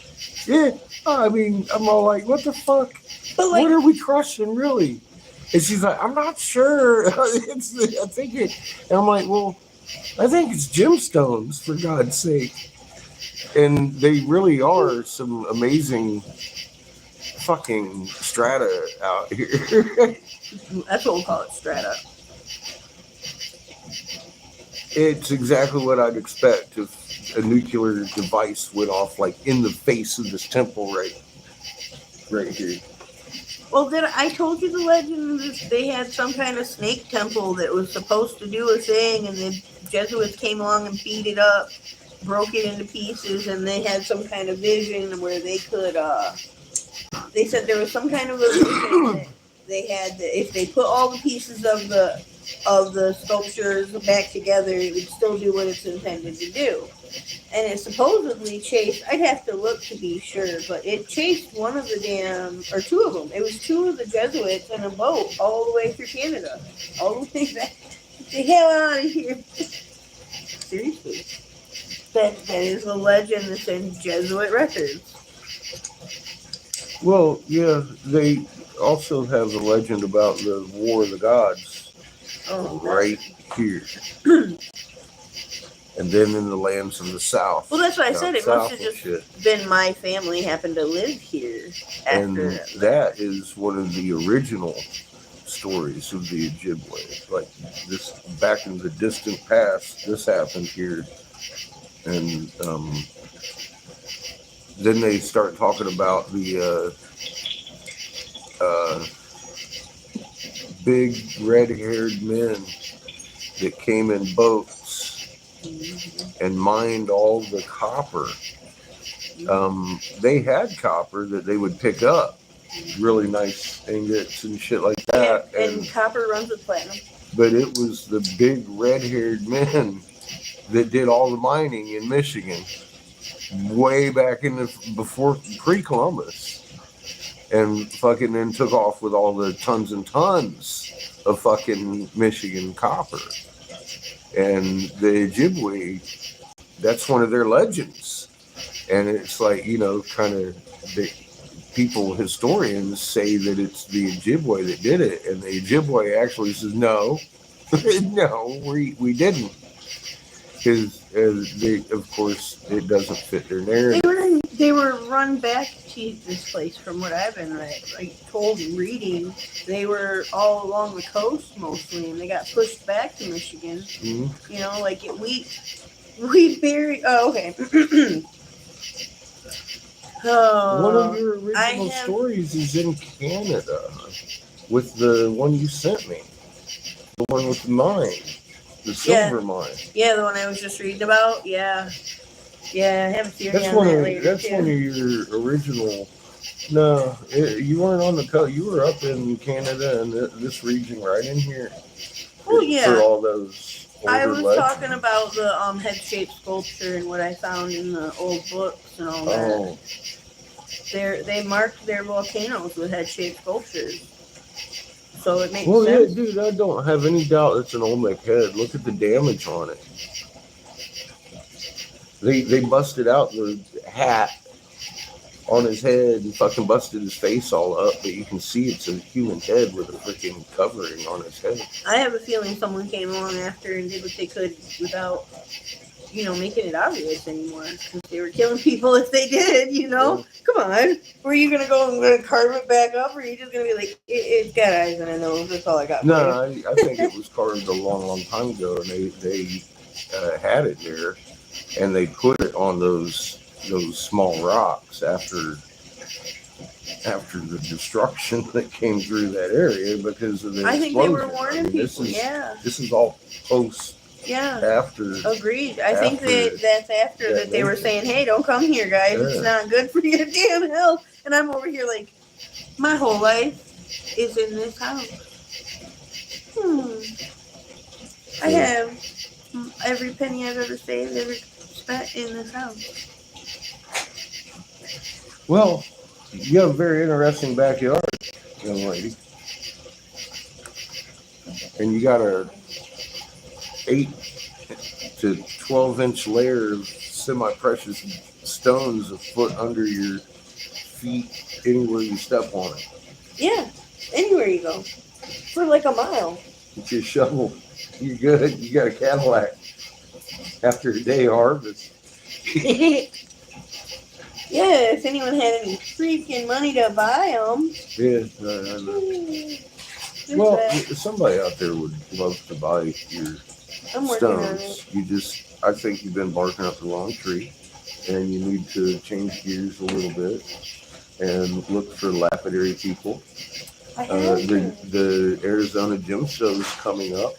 Yeah, I mean, I'm all like, what the fuck? But like, what are we crushing, really? And she's like, I'm not sure. I think it. And I'm like, well, I think it's gemstones, for God's sake. And they really are some amazing fucking strata out here. That's what we'll call it, strata. It's exactly what I'd expect if a nuclear device went off, like in the face of this temple right here. Well, then I told you the legend that they had some kind of snake temple that was supposed to do a thing, and the Jesuits came along and beat it up, broke it into pieces, and they had some kind of vision where they could. They said there was some kind of a vision that they had that if they put all the pieces of the sculptures back together, it would still do what it's intended to do. And it supposedly chased, I'd have to look to be sure, but it chased one of the or two of them. It was two of the Jesuits in a boat all the way through Canada. All the way back. Get the hell out of here. Seriously. That is a legend that's in Jesuit records. Well, yeah, they also have a legend about the War of the Gods right here. And then in the lands of the South. Well, that's what I said. It must have just been my family happened to live here. And that is one of the original stories of the Ojibwe. Like this, back in the distant past, this happened here. And then they start talking about the big red-haired men that came in boats and mined all the copper. They had copper that they would pick up, really nice ingots and shit like that. And copper runs with platinum. But it was the big red-haired men that did all the mining in Michigan way back in before pre-Columbus, and fucking then took off with all the tons and tons of fucking Michigan copper. And the Ojibwe, that's one of their legends. And it's like, you know, kind of the people, historians say that it's the Ojibwe that did it. And the Ojibwe actually says, no, no, we didn't. Because, of course, it doesn't fit their narrative. They were run back to this place from what I've been told and reading. They were all along the coast mostly, and they got pushed back to Michigan. Mm-hmm. You know, like we buried. Oh, okay. One of your original stories is in Canada with the one you sent me, the one with the mine. The silver mine. Yeah, the one I was just reading about. Yeah, I have a theory on that later. That's one of your original. No, you weren't on the coast. You were up in Canada and this region right in here. Oh yeah. For all those. I was talking about the head-shaped sculpture and what I found in the old books and all that. Oh. They marked their volcanoes with head-shaped sculptures, so it makes Well, yeah, sense. dude, I don't have any doubt it's an Olmec head. Look at the damage on it. They busted out the hat on his head and fucking busted his face all up, but you can see it's a human head with a freaking covering on his head. I have a feeling someone came along after and did what they could without, making it obvious anymore. Because they were killing people if they did, Yeah. Come on. Were you going to go and gonna carve it back up, or are you just going to be like, it's got eyes and a nose, that's all I got for No, you? I think it was carved a long, long time ago, and they had it there, and they put it on those small rocks after the destruction that came through that area because of the I think they were explosion. warning people, yeah. This is all post Yeah. after. Agreed. I think after that's after that they were saying, hey, don't come here, guys. Yeah. It's not good for your damn health. And I'm over here like, my whole life is in this house. I have every penny I've ever saved, ever spent in this house. Well, you have a very interesting backyard, young lady. And you got a 8 to 12-inch layer of semi-precious stones a foot under your feet anywhere you step on it. Yeah, anywhere you go. For like a mile. Get your shovel. You're good. You got a Cadillac after a day of harvest. Yeah, if anyone had any freaking money to buy them. Yeah, I know. Well, somebody out there would love to buy your I'm working on stones. it. I think you've been barking up the wrong tree, and you need to change gears a little bit and look for lapidary people. I have to. The Arizona Gem Show is coming up.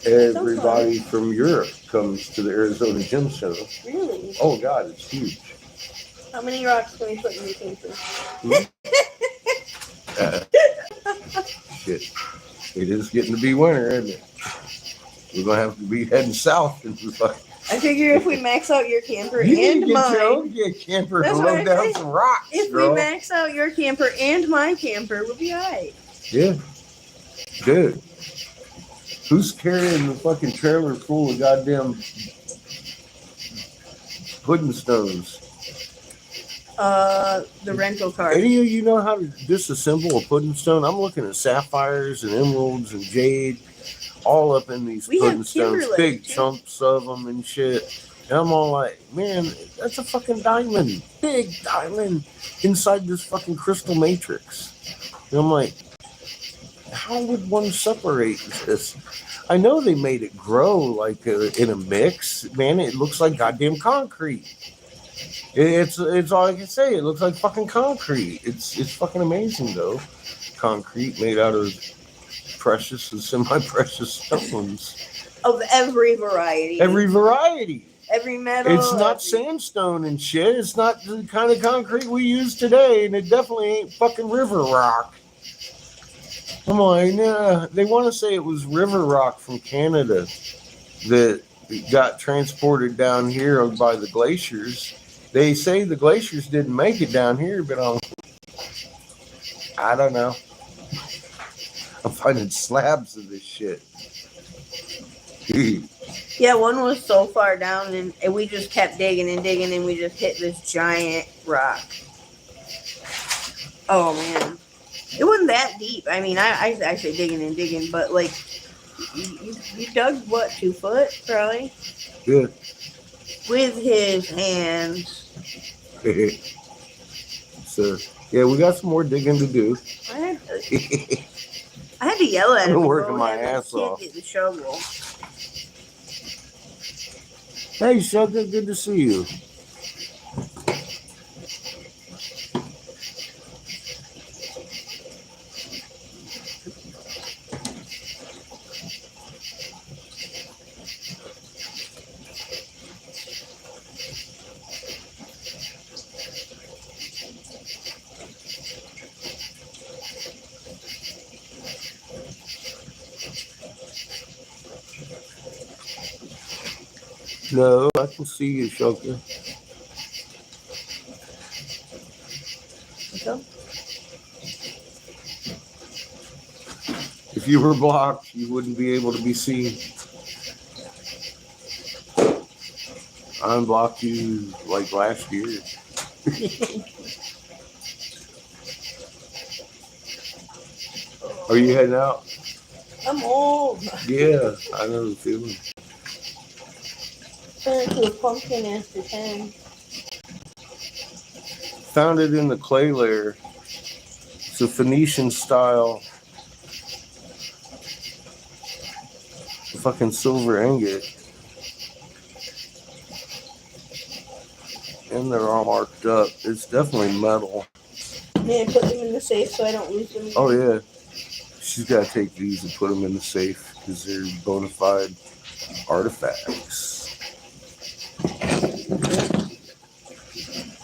Everybody from Europe comes to the Arizona Gem Show. Really? Oh God, it's huge. How many rocks can we put in your camper? Shit, it is getting to be winter, isn't it? We're gonna have to be heading south. I figure if we max out your camper You need and to get your own mine, camper That's and what load I down think. some rocks, if girl. we max out your camper and my camper, we'll be alright. Yeah, dude. Who's carrying the fucking trailer full of goddamn pudding stones? The rental car. Any of you know how to disassemble a pudding stone? I'm looking at sapphires and emeralds and jade all up in these We pudding have stones, Kimberlite, big too. chunks of them and shit. And I'm all like, man, that's a fucking diamond, big diamond inside this fucking crystal matrix. And I'm like, how would one separate this? I know they made it grow like in a mix. Man, it looks like goddamn concrete. It's all I can say. It looks like fucking concrete. It's fucking amazing though. Concrete made out of precious and semi-precious stones. Of every variety. Every variety. Every metal. It's not sandstone and shit. It's not the kind of concrete we use today, and it definitely ain't fucking river rock. I'm like, nah. They want to say it was river rock from Canada that got transported down here by the glaciers. They say the glaciers didn't make it down here, but I don't know. I'm finding slabs of this shit. Yeah, one was so far down, and we just kept digging and digging, and we just hit this giant rock. Oh, man. It wasn't that deep. I mean, I say digging and digging, but, like, you dug, what, 2 foot, probably? Good. With his hands. So, yeah, we got some more digging to do. I had to yell at him. I'm and working go my have ass his kid off. Get the shovel. Hey, sugar, good to see you. No, I can see you, Shoka. If you were blocked, you wouldn't be able to be seen. I unblocked you like last year. Are you heading out? I'm old. Yeah, I know the feeling. Turn into a pumpkin after 10. Found it in the clay layer. It's a Phoenician style fucking silver ingot. And they're all marked up. It's definitely metal. May I put them in the safe so I don't lose them? Oh, yeah. She's got to take these and put them in the safe because they're bona fide artifacts.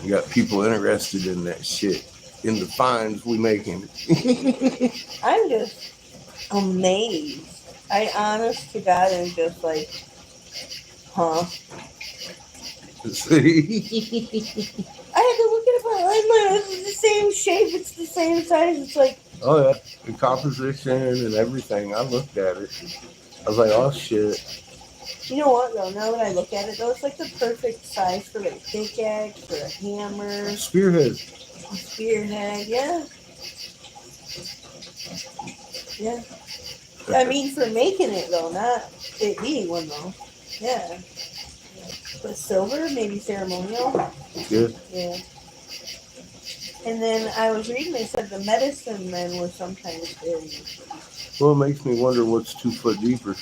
You got people interested in that shit, in the finds we making. I'm just amazed. I honest to God am just like, huh? See? I had to look at it online. It's the same shape. It's the same size. It's like, Oh, yeah. The composition and everything. I looked at it. I was like, oh, shit. you know what, though? Now that I look at it, though, it's like the perfect size for a pickaxe, for a hammer, Spearhead. a spearhead. Yeah. Yeah. I mean, for making it, though, not it being one, though. Yeah. But silver, maybe ceremonial. Yeah. Yeah. And then I was reading, they said the medicine men were sometimes very useful. Well, it makes me wonder what's 2 foot deeper.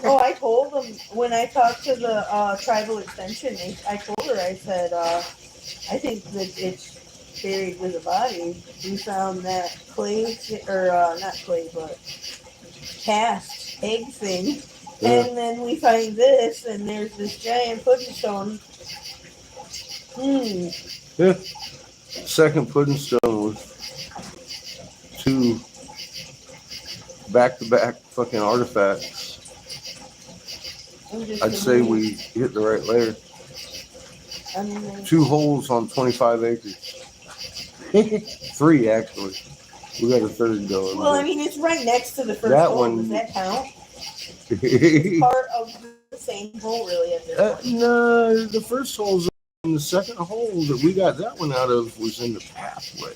Oh, I told them when I talked to the tribal extension, I told her, I said, I think that it's buried with a body. We found that clay, or not clay, but cast egg thing. Yeah. And then we find this, and there's this giant pudding stone. Yeah. Second pudding stone was 2 back-to-back fucking artifacts. I'd say we hit the right layer. 2 holes on 25 acres. 3, actually. We got a third going. Well, I mean, it's right next to the first That hole. one- Does that count? It's part of the same hole, really, at this point. No, the first hole's in the second hole that we got that one out of was in the pathway.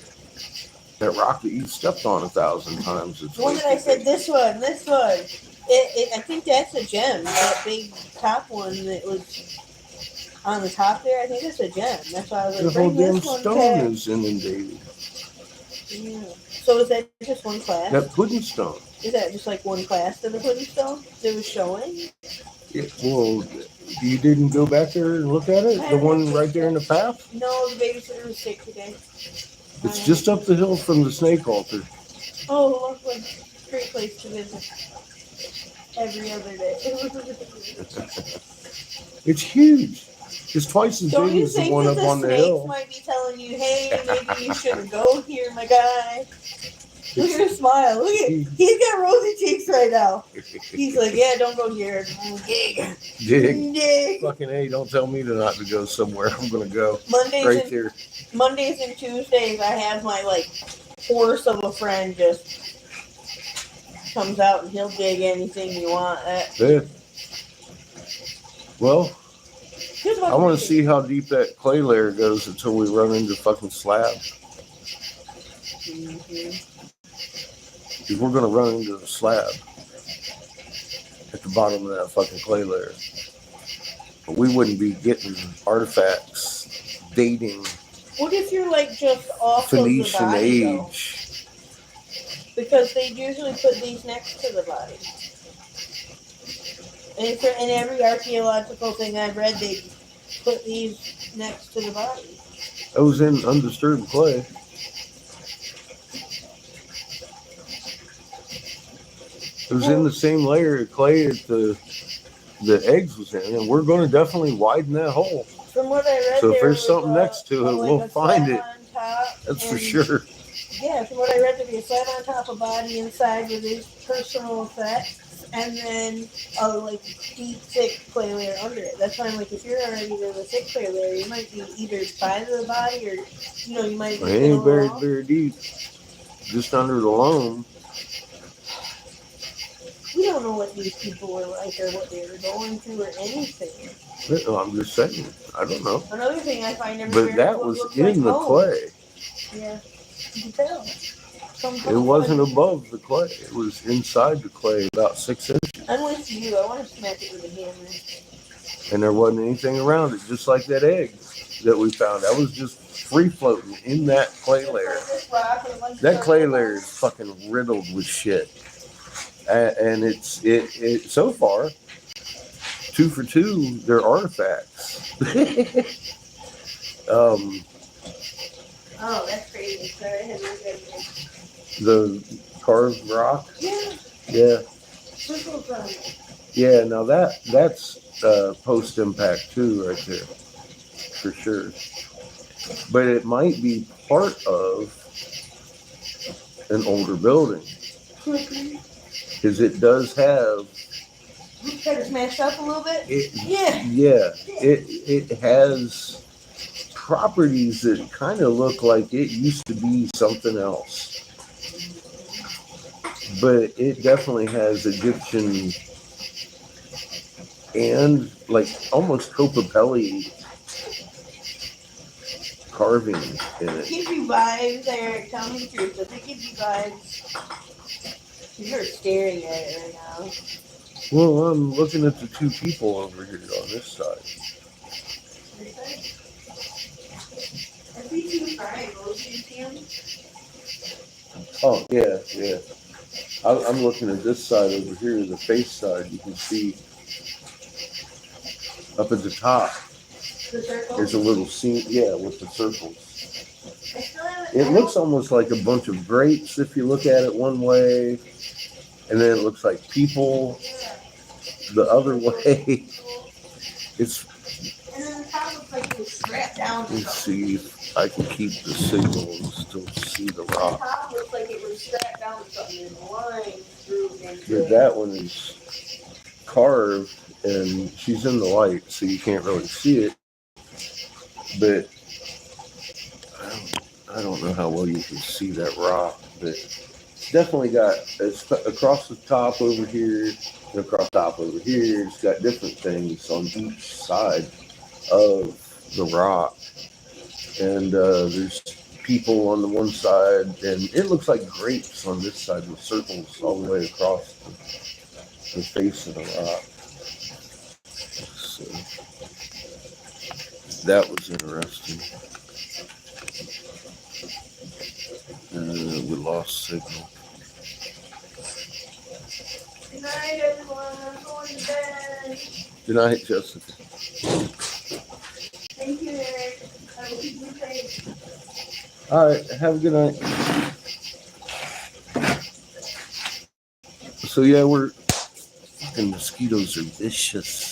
That rock that you stepped on 1,000 times. The one that I said, this one. I think that's a gem. That big top one that was on the top there, I think that's a gem. That's why I was The like, whole bring damn this one stone back. is inundated. Yeah. So is that just one class? That pudding stone. Is that just like one class to the pudding stone that was showing? Well, you didn't go back there and look at it? The one right there in the path? No, the babysitter was sick today. It's just up the hill from the snake altar. Oh, lovely. Great place to visit. Every other day. It's huge. It's twice as Don't big you as the think one that up on the the snakes hill. might be telling you, hey, maybe you shouldn't go here, my guy? Look at his smile. Look at he's got rosy cheeks right now. He's like, yeah, don't go here. Dig. Dig. Fucking A, don't tell me to not to go somewhere. I'm going to go right there. Mondays and Tuesdays, I have my, like, horse of a friend just comes out and he'll dig anything you want. Yeah. Well, I want to see how deep that clay layer goes until we run into fucking slab. Mm-hmm. If we're going to run into the slab at the bottom of that fucking clay layer, but we wouldn't be getting artifacts dating What if you're like just off Phoenician of the body, age. though? Because they usually put these next to the body. And in every archaeological thing I've read, they put these next to the body. That was in undisturbed clay. It was in the same layer of clay that the eggs was in, and we're going to definitely widen that hole. From what I read, So if there there's was something next to it, like we'll a find slab it. on top, That's for and- sure. Yeah, from what I read, there'd be a slab on top of body inside with his personal effects, and then a like deep, thick clay layer under it. That's why I'm like, if you're already with a thick clay layer, you might be either by the body or, you might be It ain't buried along. very deep, just under the loam. don't know what these people were like or what they were going through or anything. I'm just saying. I don't know. Another thing I find everywhere. But that is what was looks in like the home. clay. Yeah, you can tell. It wasn't above the clay. It was inside the clay, about 6 inches. I'm with you. I want to smack it with a hammer. And there wasn't anything around it, just like that egg that we found. That was just free floating in that clay layer. That clay layer is fucking riddled with shit. And it so far, 2 for 2, they're artifacts. Oh, that's crazy. Sorry, I had to look at it. The carved rock. Yeah. Yeah. Circles on it. Yeah. Now that's post impact too, right there, for sure. But it might be part of an older building because it does have. Kind of smashed up a little bit. Yeah. It has properties that kind of look like it used to be something else. But it definitely has Egyptian and like almost Copapelli carving in it. Gives you vibes, Eric. Tell me the truth. Does it give you vibes? You're staring at it right now. Well, I'm looking at the 2 people over here on this side. I see 2 triangles. Do you see them? Oh, yeah. I'm looking at this side over here, the face side. You can see up at the top, The circle? there's a little scene, with the circles. I still haven't. It looks almost like a bunch of grapes if you look at it one way, and then it looks like people the other way. It's. And then the top looks like it was strapped down to Let's something. see if I can keep the signal and still see the The rock. top looks like it was strapped down to something and lined through into But that one is carved, and she's in the light, so you can't really see it. But I don't know how well you can see that rock, but it's definitely got it's across the top over here and across the top over here. It's got different things on each side of the rock, and there's people on the one side, and it looks like grapes on this side with circles all the way across the face of the rock. So that was interesting. We lost signal. Good night, everyone. I'm going to bed. Good night, Jessica. Thank you, Eric. I will keep you safe. All right, have a good night. So yeah, fucking mosquitoes are vicious.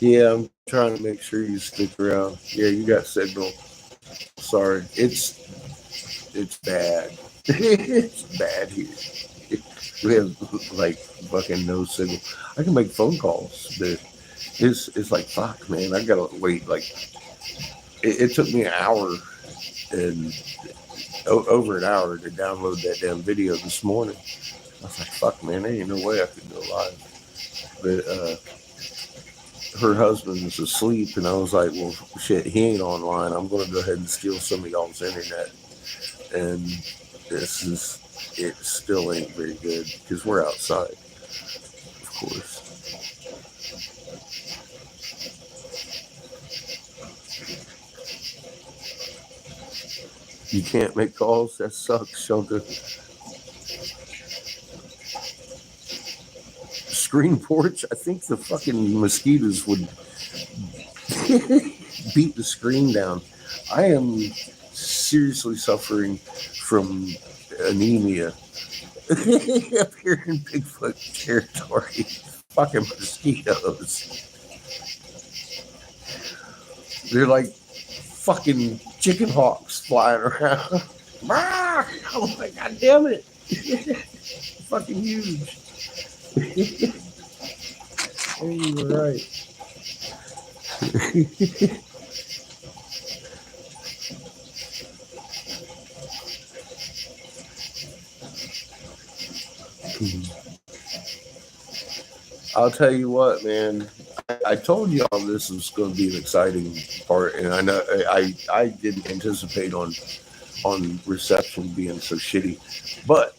Yeah, I'm trying to make sure you stick around. Yeah, you got signal. Sorry, it's bad. It's bad here. We have like fucking no signal. I can make phone calls, but it's like fuck, man. I gotta wait. Like it took me an hour and over an hour to download that damn video this morning. I was like, fuck, man, there ain't no way I could go live. But her husband was asleep, and I was like, well, shit, he ain't online. I'm going to go ahead and steal some of y'all's internet. And it still ain't very good because we're outside, of course. You can't make calls? That sucks, Shunta. Screen porch? I think the fucking mosquitoes would beat the screen down. I am seriously suffering from anemia up here in Bigfoot territory. Fucking mosquitoes. They're like fucking chicken hawks flying around. Oh my god damn it. Fucking huge. Hey, you were right. I'll tell you what, man. I told y'all this was going to be an exciting part, and I know I didn't anticipate on reception being so shitty, but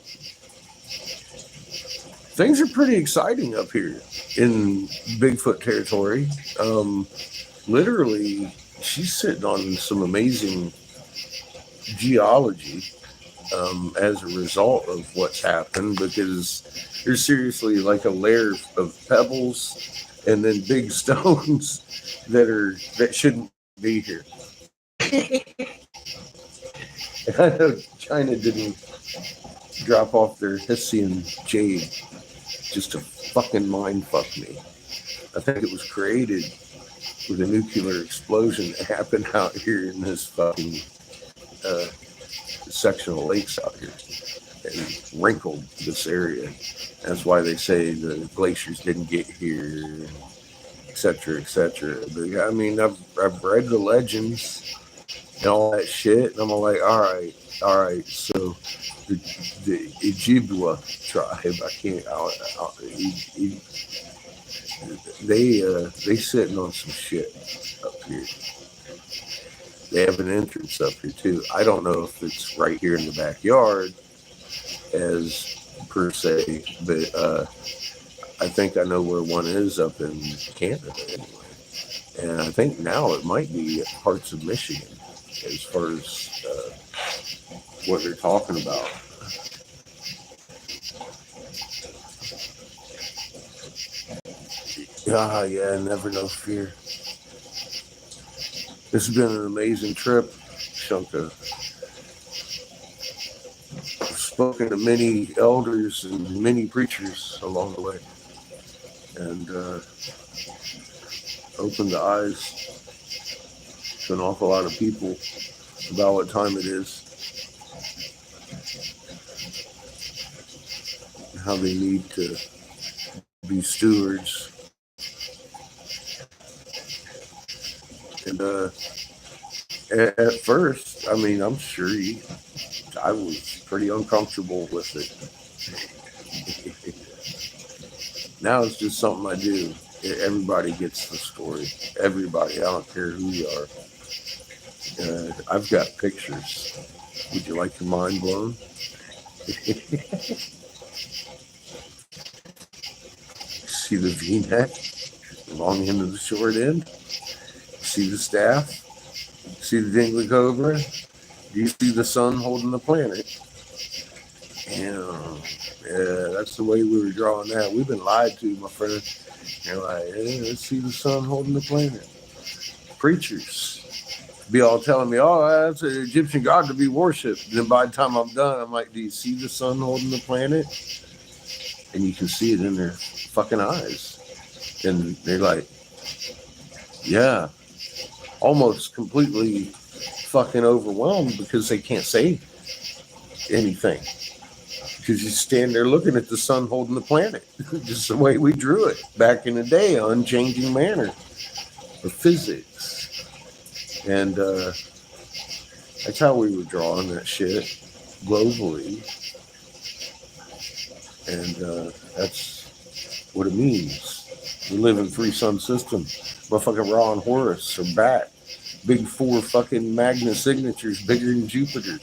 things are pretty exciting up here in Bigfoot territory. Literally, she's sitting on some amazing geology as a result of what's happened, because there's seriously like a layer of pebbles and then big stones that shouldn't be here. I know China didn't drop off their Hessian jade just to fucking mind fuck me. I think it was created with a nuclear explosion that happened out here in this fucking section of lakes out here and wrinkled this area. That's why they say the glaciers didn't get here, et cetera, et cetera. But I mean, I've read the legends and all that shit, and I'm like, all right. So the Ojibwa tribe, they sitting on some shit up here. They have an entrance up here too. I don't know if it's right here in the backyard as per se, but I think I know where one is up in Canada anyway. And I think now it might be parts of Michigan as far as what they're talking about. Yeah, never no fear. This has been an amazing trip, Shunka. I've spoken to many elders and many preachers along the way, and opened the eyes to an awful lot of people about what time it is, and how they need to be stewards. And at first, I mean, I'm sure I was pretty uncomfortable with it. Now it's just something I do. Everybody gets the story. Everybody. I don't care who you are. I've got pictures. Would you like your mind blown? See the V-neck? The long end of the short end? See the staff? See the dingly cobra? Do you see the sun holding the planet? Yeah, that's the way we were drawing that. We've been lied to, my friend. You're like, hey, let's see the sun holding the planet. Preachers be all telling me, oh, that's an Egyptian god to be worshipped. And then by the time I'm done, I'm like, do you see the sun holding the planet? And you can see it in their fucking eyes. And they're like, yeah, almost completely fucking overwhelmed because they can't say anything. Because you stand there looking at the sun holding the planet. Just the way we drew it back in the day, unchanging manner of physics. And that's how we were drawing that shit globally. And that's what it means. We live in 3 sun system. Motherfucking Ra and Horus are back. Big 4 fucking magna signatures bigger than Jupiter.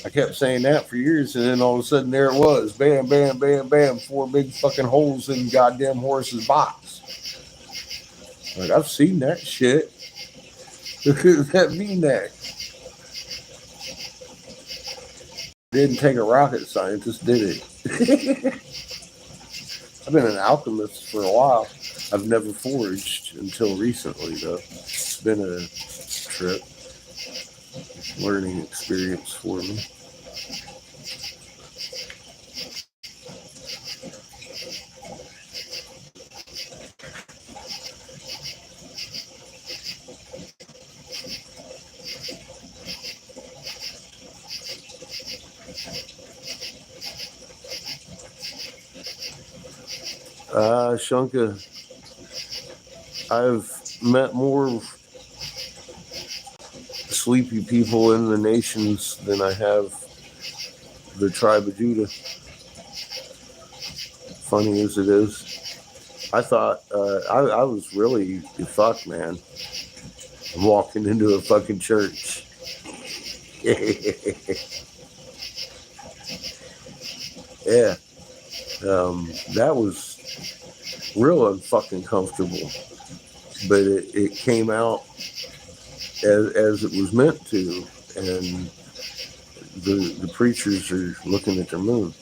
I kept saying that for years, and then all of a sudden there it was. Bam, bam, bam, bam. 4 big fucking holes in goddamn Horus's box. Like, I've seen that shit. That V-neck. Didn't take a rocket scientist, did it? I've been an alchemist for a while. I've never forged until recently, though. It's been a trip, learning experience for me. Shunka, I've met more sleepy people in the nations than I have the tribe of Judah. funny as it is, I thought I was really fucked, man. I'm walking into a fucking church. Yeah, that was real unfucking comfortable, but it came out as it was meant to, and the preachers are looking at their moon,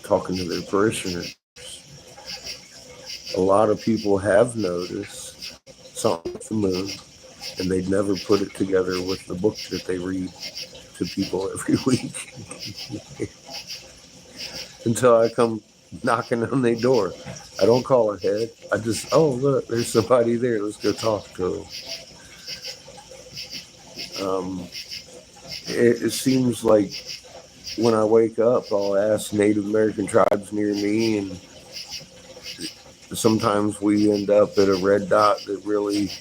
talking to their parishioners. A lot of people have noticed something with the moon, and they'd never put it together with the book that they read to people every week until I come knocking on their door. I don't call ahead. I just, oh, look, there's somebody there. Let's go talk to them. It seems like when I wake up, I'll ask Native American tribes near me, and sometimes we end up at a red dot that really,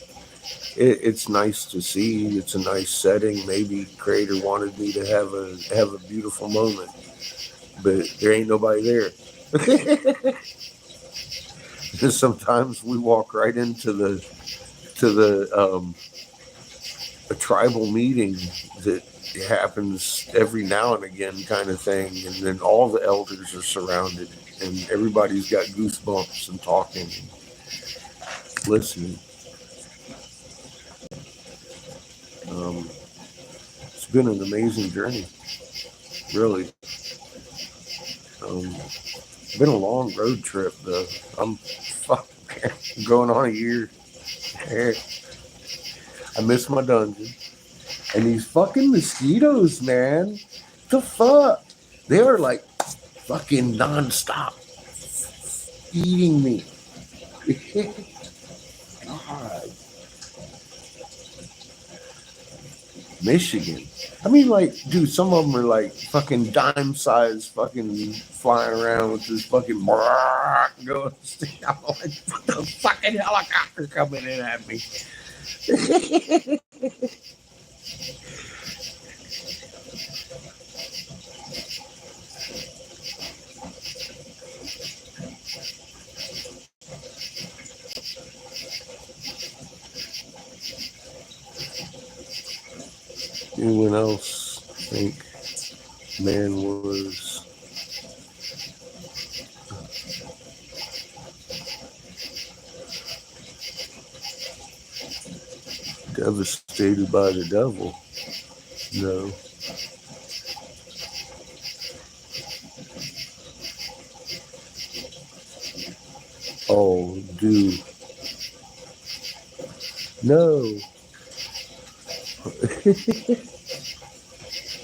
it's nice to see. It's a nice setting. Maybe Creator wanted me to have a beautiful moment, but there ain't nobody there. Sometimes we walk right into a tribal meeting that happens every now and again, kind of thing, and then all the elders are surrounded, and everybody's got goosebumps and talking, and listening. It's been an amazing journey, really. It's been a long road trip, though. I'm going on a year. I miss my dungeon. And these fucking mosquitoes, man. The fuck? They are like fucking nonstop eating me. God. Michigan. I mean, like, dude, some of them are like fucking dime size, fucking flying around with this fucking going. I'm like, what the fucking helicopter coming in at me? Anyone else think man was devastated by the devil? No. Oh, dude. No.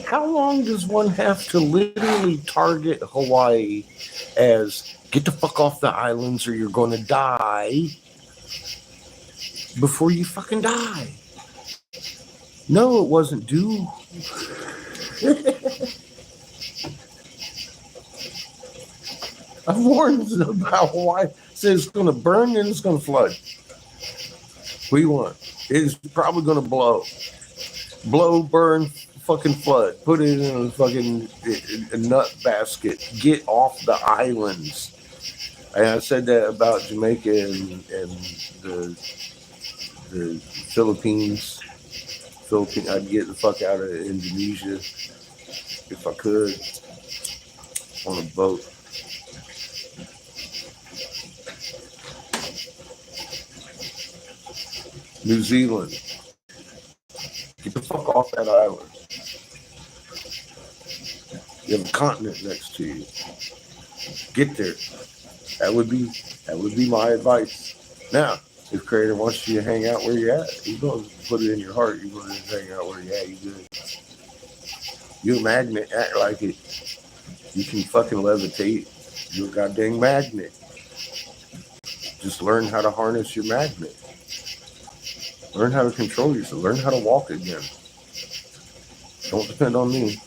How long does one have to literally target Hawaii as get the fuck off the islands or you're going to die before you fucking die? No, it wasn't due. I've warned about Hawaii. Says it's going to burn and it's going to flood. What do you want? It's probably going to blow, burn, fucking flood. Put it in a fucking a nut basket. Get off the islands. And I said that about Jamaica and the Philippines. I'd get the fuck out of Indonesia if I could on a boat. New Zealand. Get the fuck off that island. You have a continent next to you. Get there. That would be my advice. Now, if Creator wants you to hang out where you're at, he's going to put it in your heart. You're going to hang out where you're at. You good. You're a magnet. Act like it. You can fucking levitate. You're a goddamn magnet. Just learn how to harness your magnet. Learn how to control yourself. Learn how to walk again. Don't depend on me.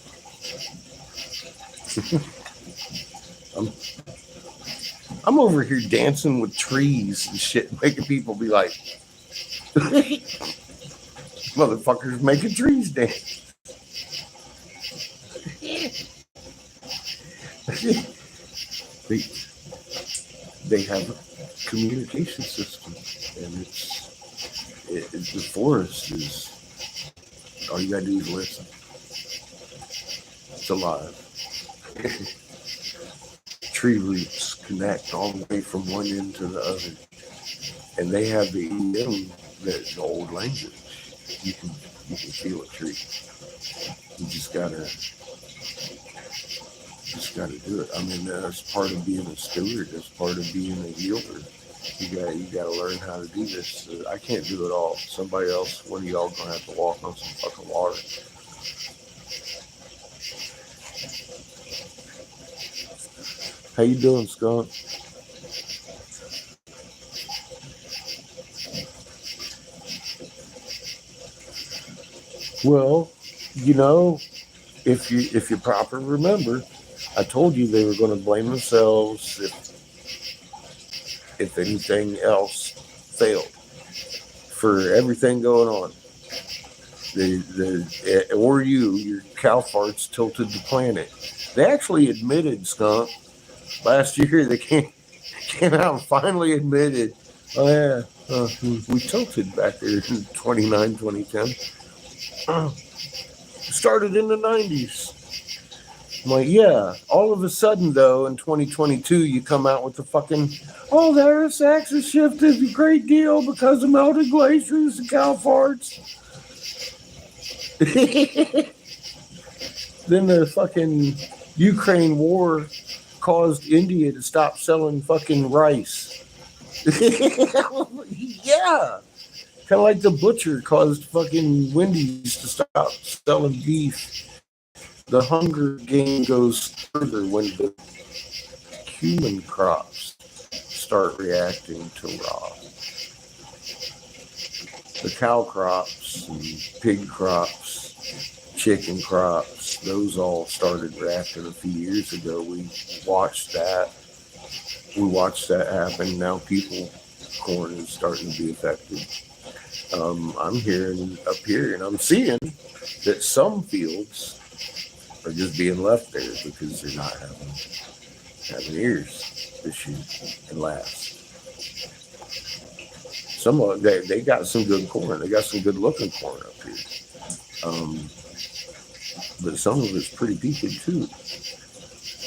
I'm over here dancing with trees and shit, making people be like, motherfuckers making trees dance. They they have a communication system, and the forest is all you gotta do is listen. It's alive. Tree roots connect all the way from one end to the other, and they have the EM, the old language. You can feel a tree. You just gotta do it. I mean, that's part of being a steward. That's part of being a healer. You gotta learn how to do this. I can't do it all. Somebody else, one of y'all, gonna have to walk on some fucking water. How you doing, Skunk? Well, you know, if you properly remember, I told you they were going to blame themselves if anything else failed for everything going on. Your cow farts tilted the planet. They actually admitted, Skunk, last year. They came out and finally admitted, oh yeah, we tilted back there in 2010. Started in the 90s. I'm like, yeah. All of a sudden, though, in 2022, you come out with the fucking, oh, the Earth's axis shifted a great deal because of melted glaciers and cow farts. Then the fucking Ukraine war caused India to stop selling fucking rice. Yeah. Kind of like the butcher caused fucking Wendy's to stop selling beef. The hunger game goes further when the human crops start reacting to raw. The cow crops and pig crops, chicken crops, those all started reacting a few years ago. We watched that happen. Now corn is starting to be affected. I'm hearing up here, and I'm seeing that some fields are just being left there because they're not having ears this year and last. Some of they got some good corn. They got some good looking corn up here, but some of it's pretty peated too.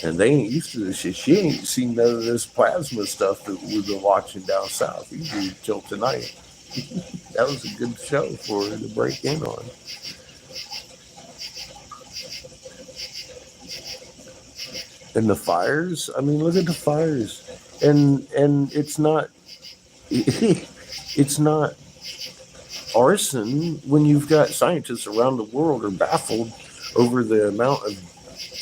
And they ain't used to this shit. She ain't seen none of this plasma stuff that we've been watching down south usually till tonight. That was a good show for her to break in on. And the fires, I mean, look at the fires. And it's not it's not arson when you've got scientists around the world are baffled over the amount of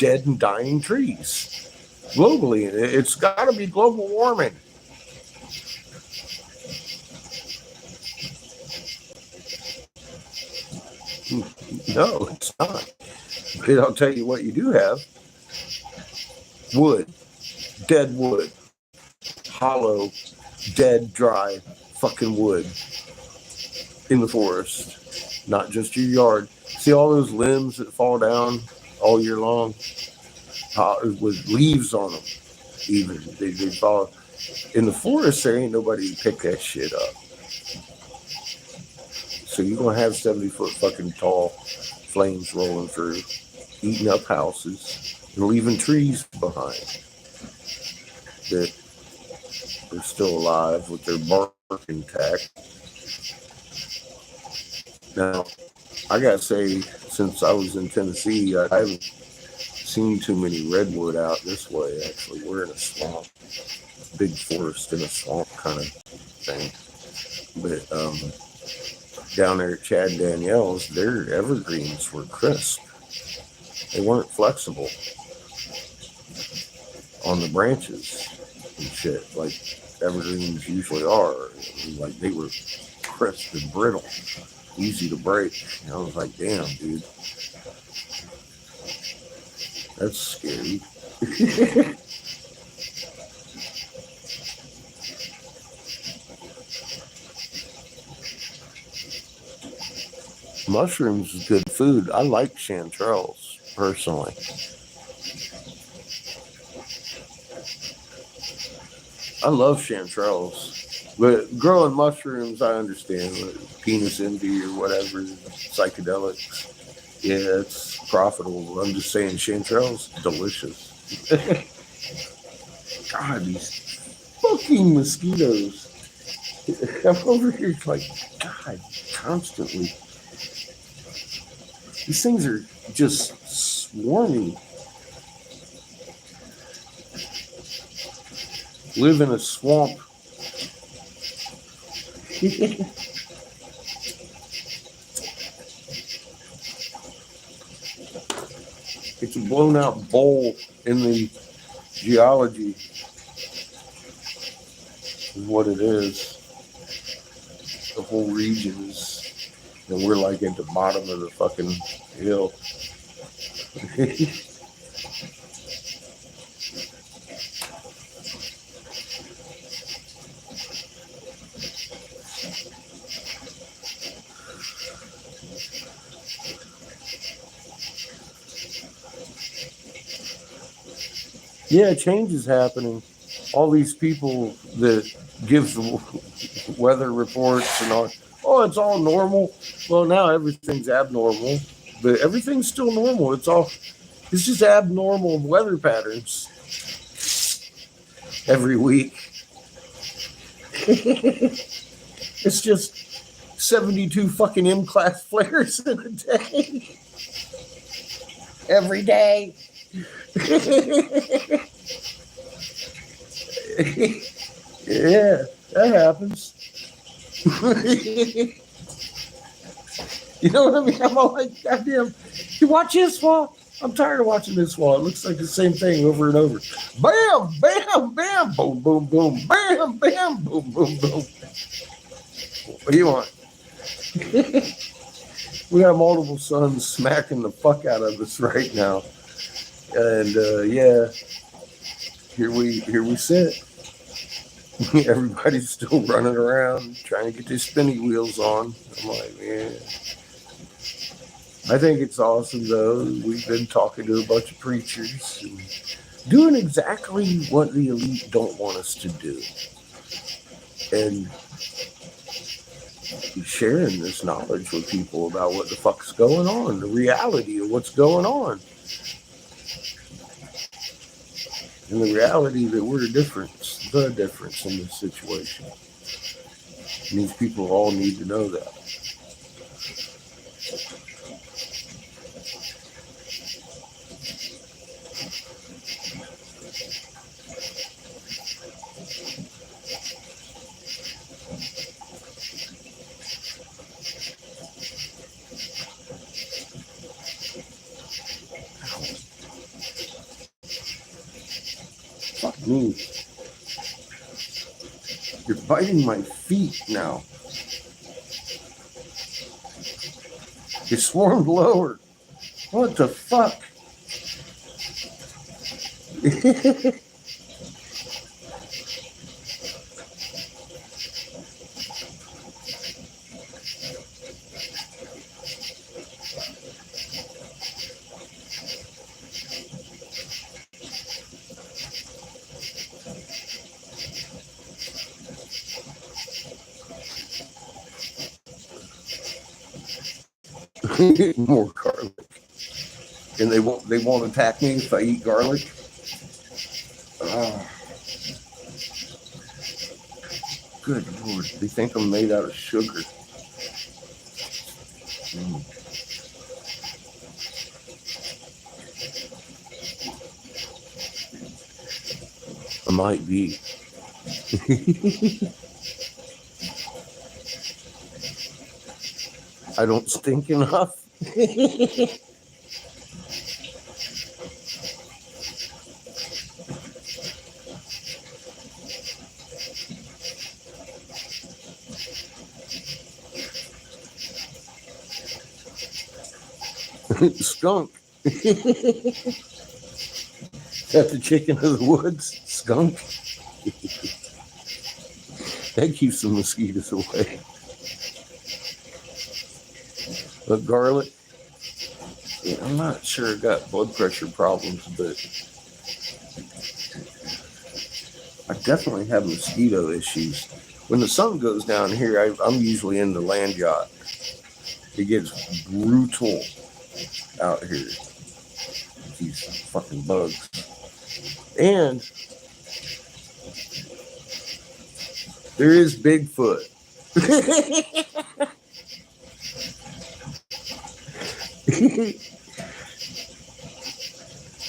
dead and dying trees globally. It's got to be global warming. No, it's not. But I'll tell you what you do have. Wood. Dead wood. Hollow, dead, dry fucking wood in the forest. Not just your yard. See all those limbs that fall down all year long? With leaves on them. Even. They fall. In the forest, there ain't nobody to pick that shit up. So you're going to have 70-foot fucking tall flames rolling through, eating up houses, and leaving trees behind that are still alive with their bark intact. Now, I got to say, since I was in Tennessee, I haven't seen too many redwood out this way, actually. We're in a swamp, big forest in a swamp kind of thing. But, down there at Chad Danielle's, their evergreens were crisp. They weren't flexible on the branches and shit like evergreens usually are. Like they were crisp and brittle, easy to break. And I was like, damn, dude, that's scary. Mushrooms is good food. I like chanterelles, personally. I love chanterelles, but growing mushrooms, I understand. Like penis envy or whatever, psychedelics. Yeah, it's profitable. I'm just saying, chanterelles, delicious. God, these fucking mosquitoes. I'm over here like, God, constantly. These things are just swarming. Live in a swamp. It's a blown out bowl in the geology, is what it is. The whole region is, and we're like at the bottom of the fucking hill. Yeah, change is happening. All these people that give the weather reports and all, oh, it's all normal. Well, now everything's abnormal, but everything's still normal. It's just abnormal weather patterns every week. It's just 72 fucking M-class flares in a day. Every day. Yeah, that happens. You know what I mean? I'm all like, goddamn, you watch this wall? I'm tired of watching this wall. It looks like the same thing over and over. Bam, bam, bam, boom, boom, boom, bam, bam, boom, boom, boom. What do you want? We got multiple suns smacking the fuck out of us right now. And yeah, here we sit. Everybody's still running around trying to get their spinny wheels on. I'm like, man. I think it's awesome though. We've been talking to a bunch of preachers and doing exactly what the elite don't want us to do. And sharing this knowledge with people about what the fuck's going on, the reality of what's going on. And the reality that we're the difference in this situation. And these people all need to know that. Fuck me. You're biting my feet now. You swarmed lower. What the fuck? More garlic. And they won't attack me if I eat garlic. Good Lord. They think I'm made out of sugar. I might be. I don't stink enough. Skunk. That's the chicken of the woods. Skunk. That keeps the mosquitoes away. But garlic, yeah, I'm not sure I got blood pressure problems, but I definitely have mosquito issues. When the sun goes down here, I'm usually in the land yacht. It gets brutal out here. These fucking bugs. And there is Bigfoot.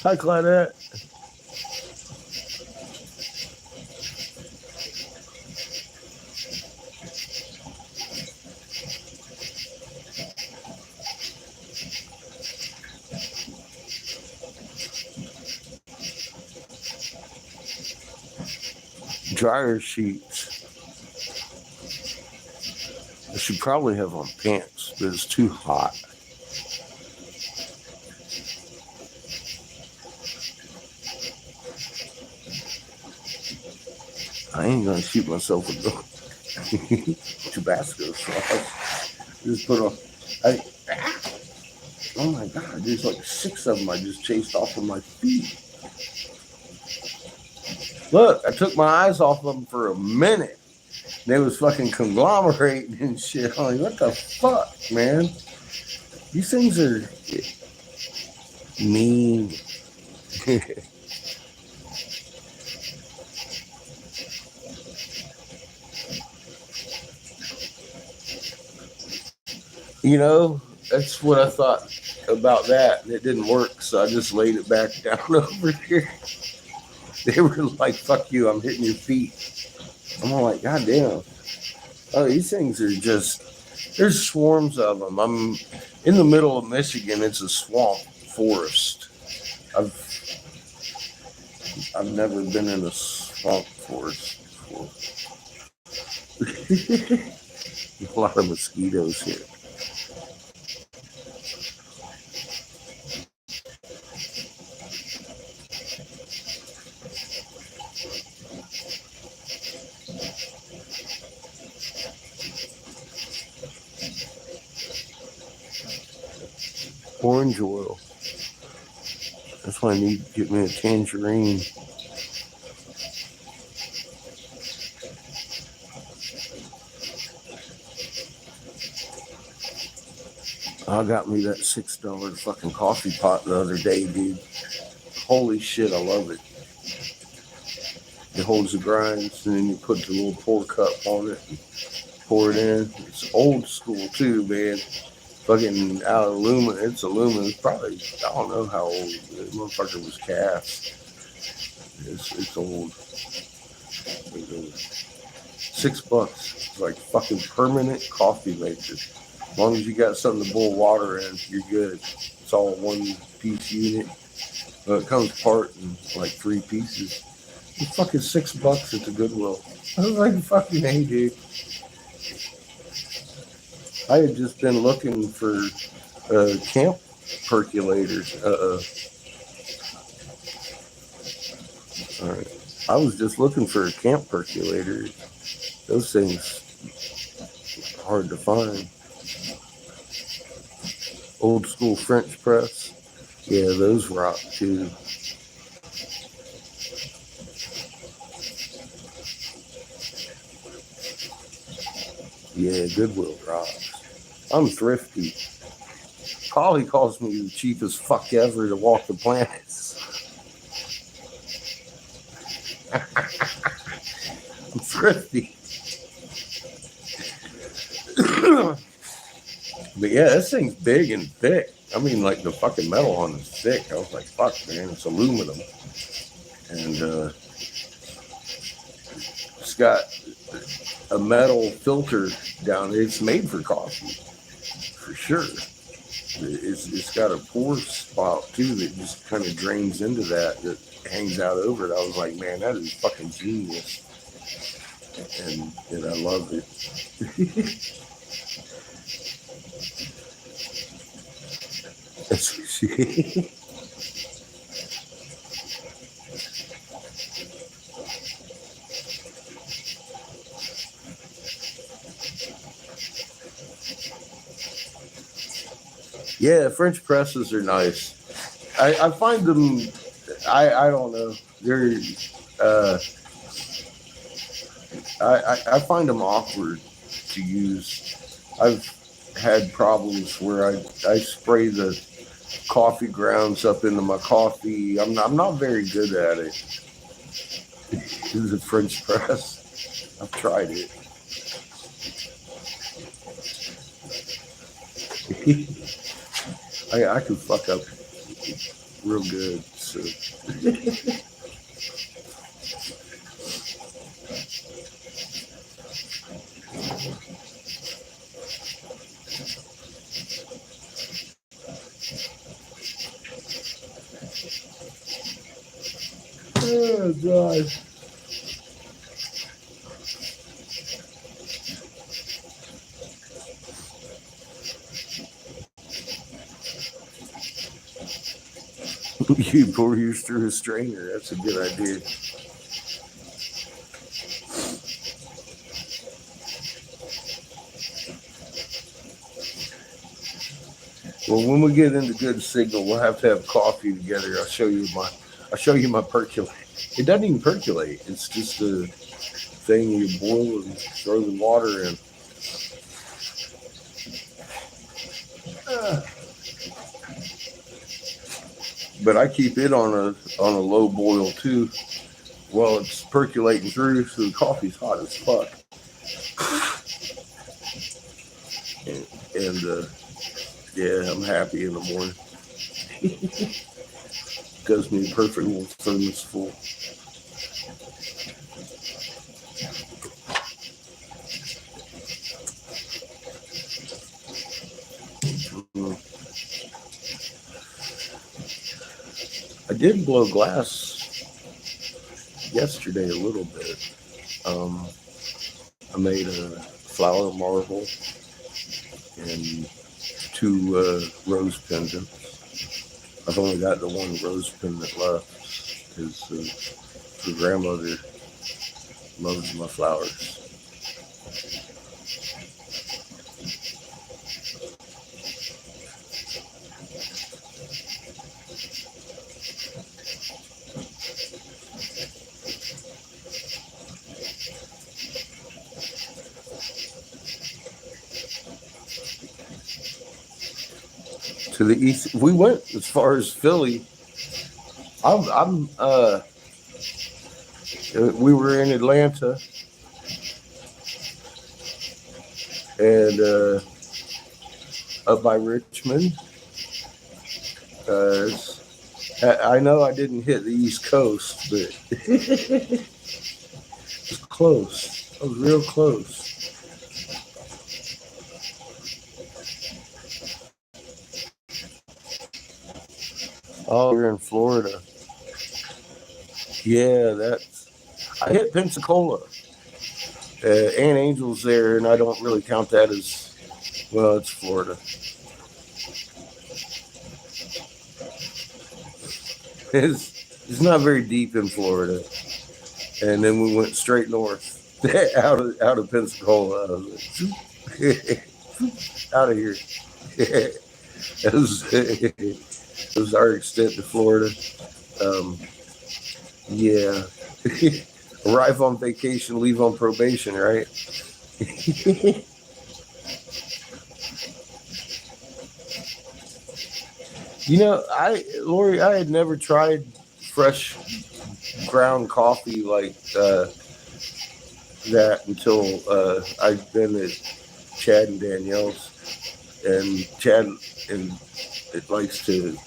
Hi, Claudette. Dryer sheets. I should probably have on pants, but it's too hot. I ain't gonna shoot myself with Tabasco sauce. Just put on. Oh my god! There's like 6 of them I just chased off of my feet. Look, I took my eyes off of them for a minute. They was fucking conglomerating and shit. I'm like, what the fuck, man? These things are mean. You know, that's what I thought about that, and it didn't work, so I just laid it back down over here. They were like, fuck you, I'm hitting your feet. I'm all like, god damn. Oh, these things are just, there's swarms of them. I'm in the middle of Michigan. It's a swamp forest. I've never been in a swamp forest before. A lot of mosquitoes here. Orange oil. That's why I need to get me a tangerine. I got me that $6 fucking coffee pot the other day, dude. Holy shit, I love it. It holds the grinds, and then you put the little pour cup on it and pour it in. It's old school too, man. Fucking out of aluminum. It's aluminum. It's probably, I don't know how old. The motherfucker was cast. It's old. $6. It's like fucking permanent coffee maker. As long as you got something to boil water in, you're good. It's all one piece unit. It comes apart in like 3 pieces. It's fucking $6 at the Goodwill. I was like, fucking hey, dude. I had just been looking for camp percolators. All right. I was just looking for a camp percolator. Those things are hard to find. Old school French press. Yeah, those rock too. Yeah, Goodwill rocks. I'm thrifty. Polly calls me the cheapest fuck ever to walk the planets. I'm thrifty. But yeah, this thing's big and thick. I mean, like the fucking metal on it's thick. I was like, fuck, man, it's aluminum. And it's got a metal filter down there. It's made for coffee, for sure. It's got a pour spout too that just kind of drains into that hangs out over it. I was like, man, that is fucking genius. And I love it. Yeah, French presses are nice. I find them, I don't know, they're I find them awkward to use. I've had problems where I spray the coffee grounds up into my coffee. I'm not very good at it. The French press. I've tried it. I could fuck up real good. So. Oh God. You pour yours through a strainer. That's a good idea. Well, when we get into good signal, we'll have to have coffee together. I'll show you my percolate. It doesn't even percolate. It's just a thing you boil and throw the water in. But I keep it on a low boil too, while it's percolating through, so the coffee's hot as fuck. And yeah, I'm happy in the morning. Does me a perfect little thermos full. I did blow glass yesterday a little bit. I made a flower marble and 2 rose pendants. I've only got the 1 rose pendant left because the grandmother loves my flowers. To the east, we went as far as Philly. We were in Atlanta, and up by Richmond. I know I didn't hit the East Coast, but it was close. I was real close. Oh, you're in Florida. Yeah, I hit Pensacola. Aunt Angel's there, and I don't really count that as, well, it's Florida. It's not very deep in Florida. And then we went straight north out of Pensacola. I was like, out of here. It was our extent to Florida. Yeah. Arrive on vacation, leave on probation, right? Lori, I had never tried fresh ground coffee like that until I'd been at Chad and Danielle's, and Chad it likes to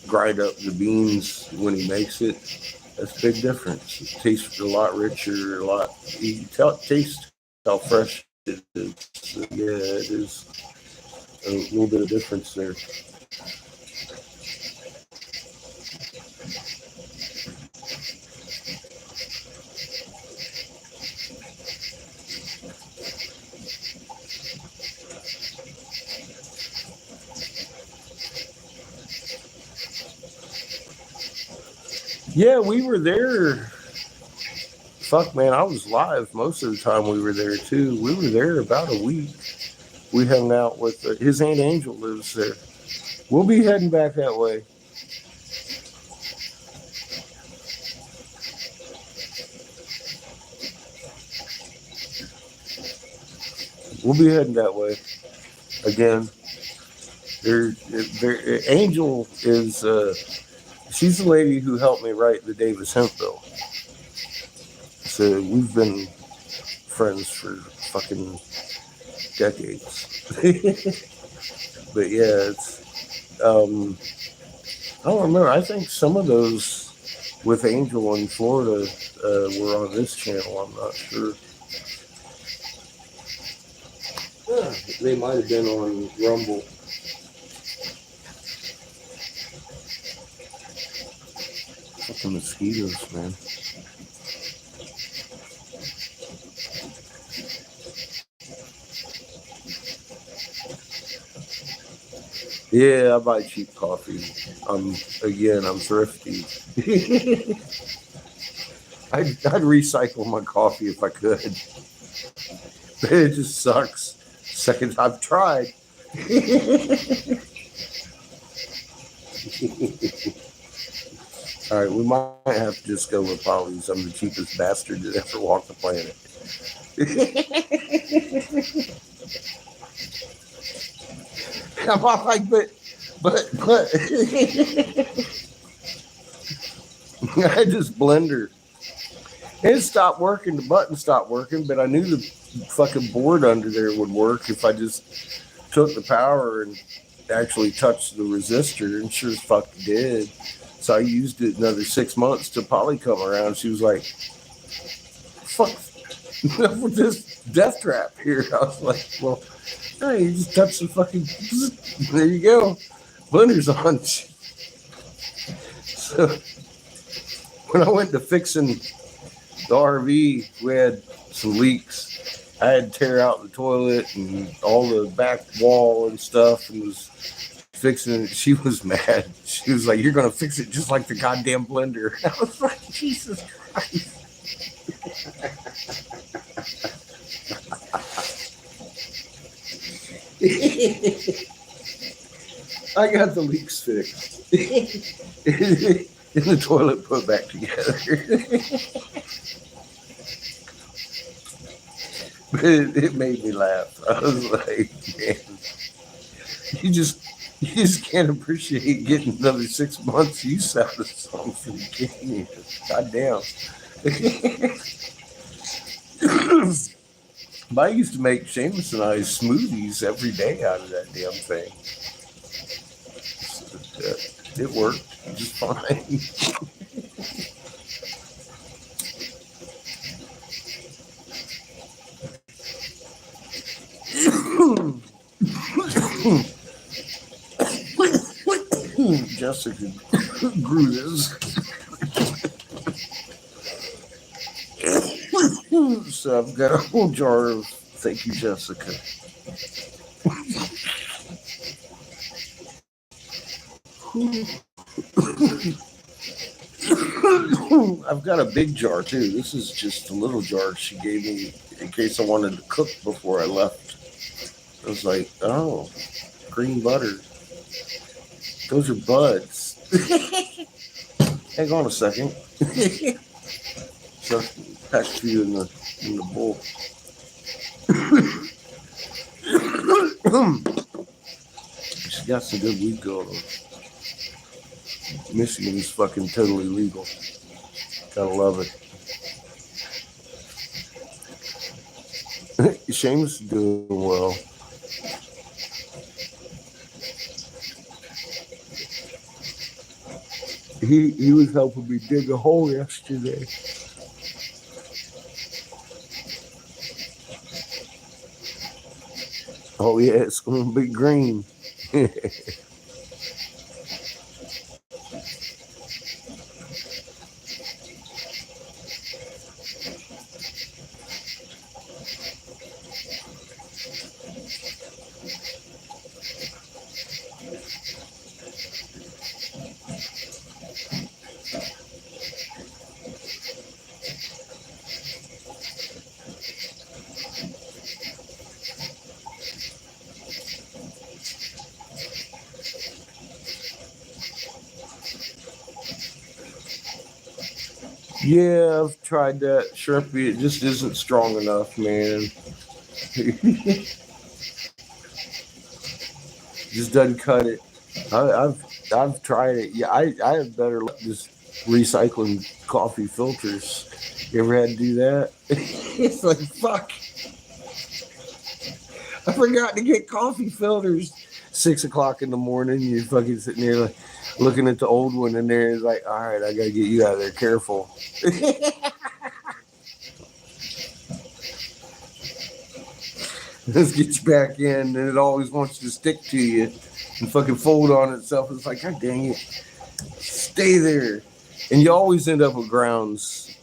grind up the beans when he makes it. That's a big difference. It tastes a lot richer, you can taste how fresh it is. So, yeah, it is a little bit of difference there. Yeah, we were there. Fuck, man, I was live most of the time we were there, too. We were there about a week. We hung out with his Aunt Angel lives there. We'll be heading back that way. We'll be heading that way again. Angel is she's the lady who helped me write the Davis Hemp bill. So we've been friends for fucking decades. But yeah, it's I don't remember. I think some of those with Angel in Florida were on this channel. I'm not sure. They might have been on Rumble. Fucking mosquitoes, man. Yeah, I buy cheap coffee. I'm thrifty. I'd recycle my coffee if I could. But it just sucks. Second I've tried. All right, we might have to just go with Polly's. I'm the cheapest bastard that ever walked the planet. I'm all like, but. I had this blender. It stopped working. The button stopped working, but I knew the fucking board under there would work if I just took the power and actually touched the resistor, and sure as fuck did. So I used it another 6 months till Polly come around. She was like, fuck, enough with this death trap here. I was like, well, no, you just touch the fucking, there you go. Blender's on. So when I went to fixing the RV, we had some leaks. I had to tear out the toilet and all the back wall and stuff, and was fixing it. She was mad. She was like, "You're gonna fix it just like the goddamn blender." I was like, Jesus Christ. I got the leaks fixed. And the toilet put back together. But it made me laugh. I was like, man, you just can't appreciate getting another 6 months use out of something. Goddamn. But I used to make Seamus and I smoothies every day out of that damn thing. So, it worked just fine. Jessica grew this. So I've got a whole jar of thank you, Jessica. I've got a big jar too. This is just a little jar she gave me in case I wanted to cook before I left. I was like, oh, green butter. Those are buds. Hang on a second. So pack a few in the bowl. She's got some good weed going on. Michigan is fucking totally legal. Gotta love it. Seamus is doing well. He was helping me dig a hole yesterday. Oh yeah, it's gonna be green. Yeah, I've tried that Shrimpy. It just isn't strong enough, man. Just doesn't cut it. I've tried it. Yeah, I have better luck just recycling coffee filters. You ever had to do that? It's like fuck. I forgot to get coffee filters. 6 o'clock in the morning, you're fucking sitting there like looking at the old one in there. It's like, all right, I gotta get you out of there. Careful. Let's get you back in, and it always wants to stick to you and fucking fold on itself. It's like, God dang it, stay there, and you always end up with grounds.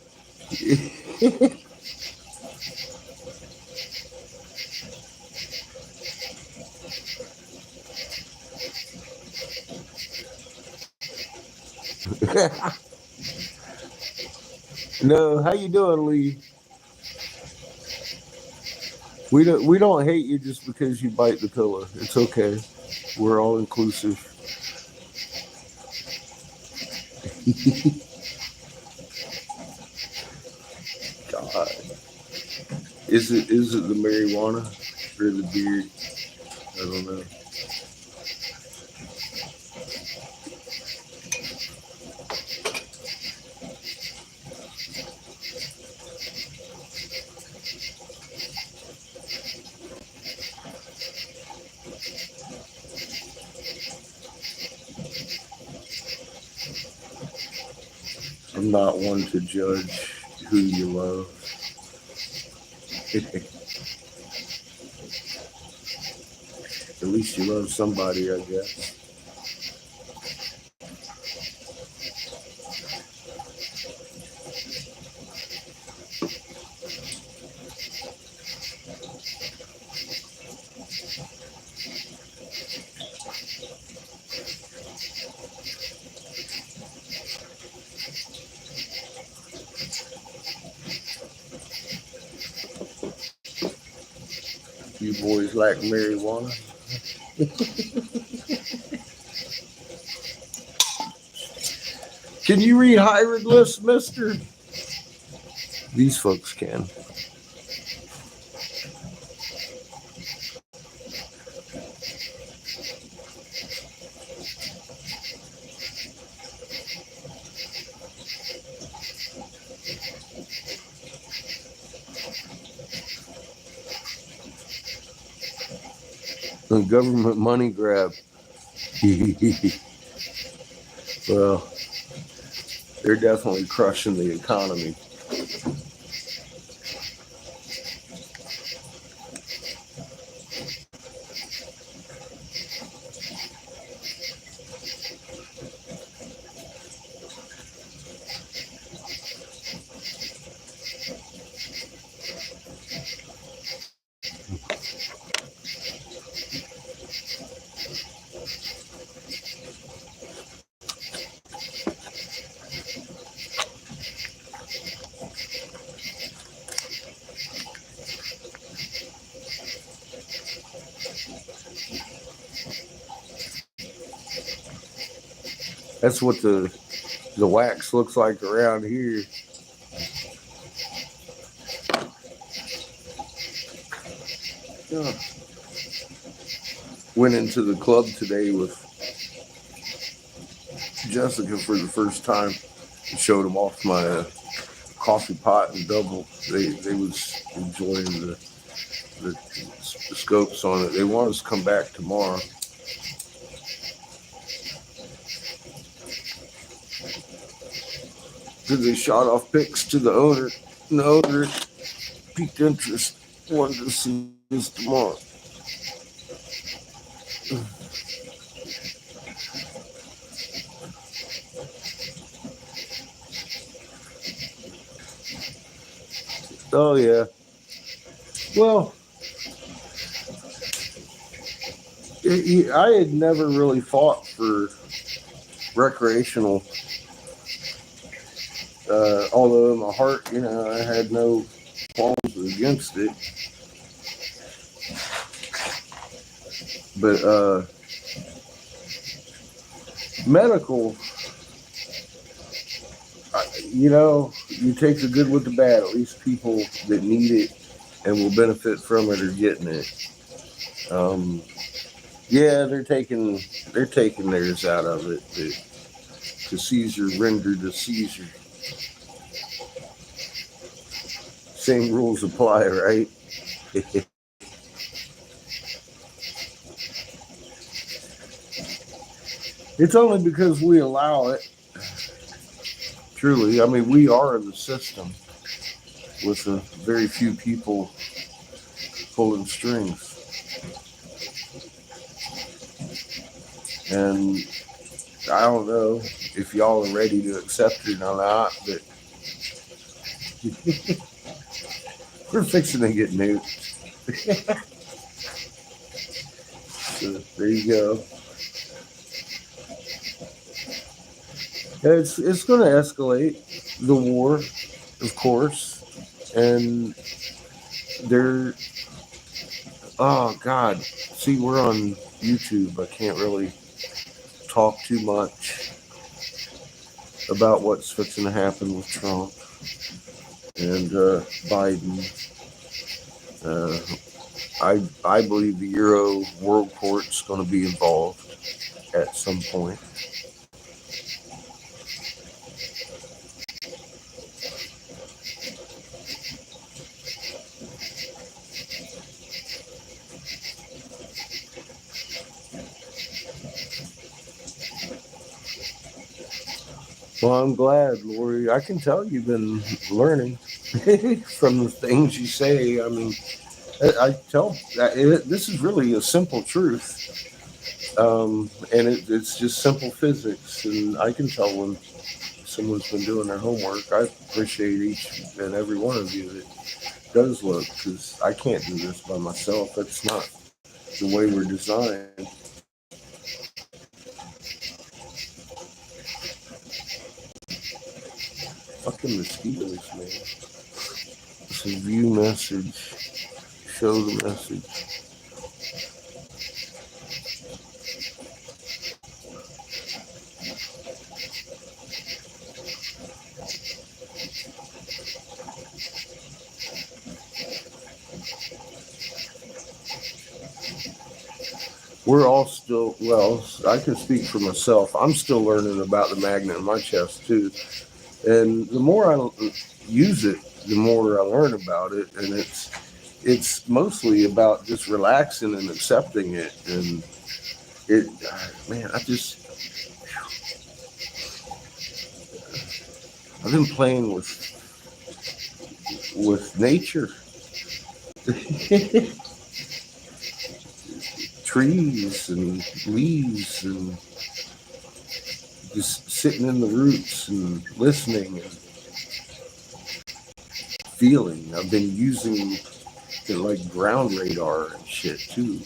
No, how you doing, Lee? We don't hate you just because you bite the pillow. It's okay. We're all inclusive. God, is it the marijuana or the beard? I don't know. I'm not one to judge who you love. At least you love somebody, I guess. You boys like marijuana? Can you read hieroglyphs, mister? These folks can. The government money grab. Well, they're definitely crushing the economy. That's what the wax looks like around here. Yeah. Went into the club today with Jessica for the first time. Showed them off my coffee pot and double. They was enjoying the scopes on it. They want us to come back tomorrow. They shot off pics to the owner. And the owner piqued interest. Wanted to see us tomorrow. Oh yeah. Well, I had never really fought for recreational. Although in my heart, I had no qualms against it. But medical, you take the good with the bad. At least people that need it and will benefit from it are getting it. Yeah, they're taking theirs out of it. To Caesar render to Caesar. Same rules apply, right? It's only because we allow it. Truly, I mean, we are the system with a very few people pulling strings. And I don't know if y'all are ready to accept it or not, but we're fixing to get nuked. So there you go. It's going to escalate the war, of course, and they're. Oh God! See, we're on YouTube. I can't really talk too much about what's fixing to happen with Trump and Biden. I believe the Euro World Court's going to be involved at some point. Well, I'm glad, Lori. I can tell you've been learning from the things you say. I mean, I tell that this is really a simple truth, and it's just simple physics. And I can tell when someone's been doing their homework. I appreciate each and every one of you that does look, because I can't do this by myself. That's not the way we're designed. Fucking mosquitoes, man. This is view message. Show the message. We're all still, well, I can speak for myself. I'm still learning about the magnet in my chest too. And the more I use it, the more I learn about it. And it's mostly about just relaxing and accepting it. And man, I've been playing with nature. Trees and leaves and just sitting in the roots and listening and feeling. I've been using the like ground radar and shit too.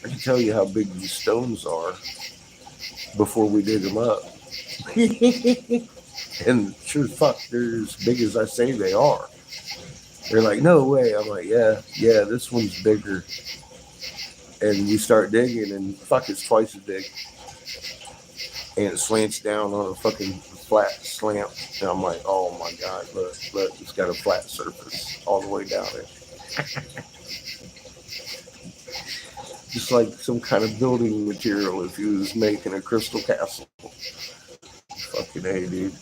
I can tell you how big these stones are before we dig them up. And sure as fuck, they're as big as I say they are. They're like, no way. I'm like, yeah, this one's bigger. And we start digging, and fuck, it's twice as big. And it slants down on a fucking flat slant. And I'm like, oh my God, look, it's got a flat surface all the way down it. Just like some kind of building material if you was making a crystal castle. Fucking A, dude.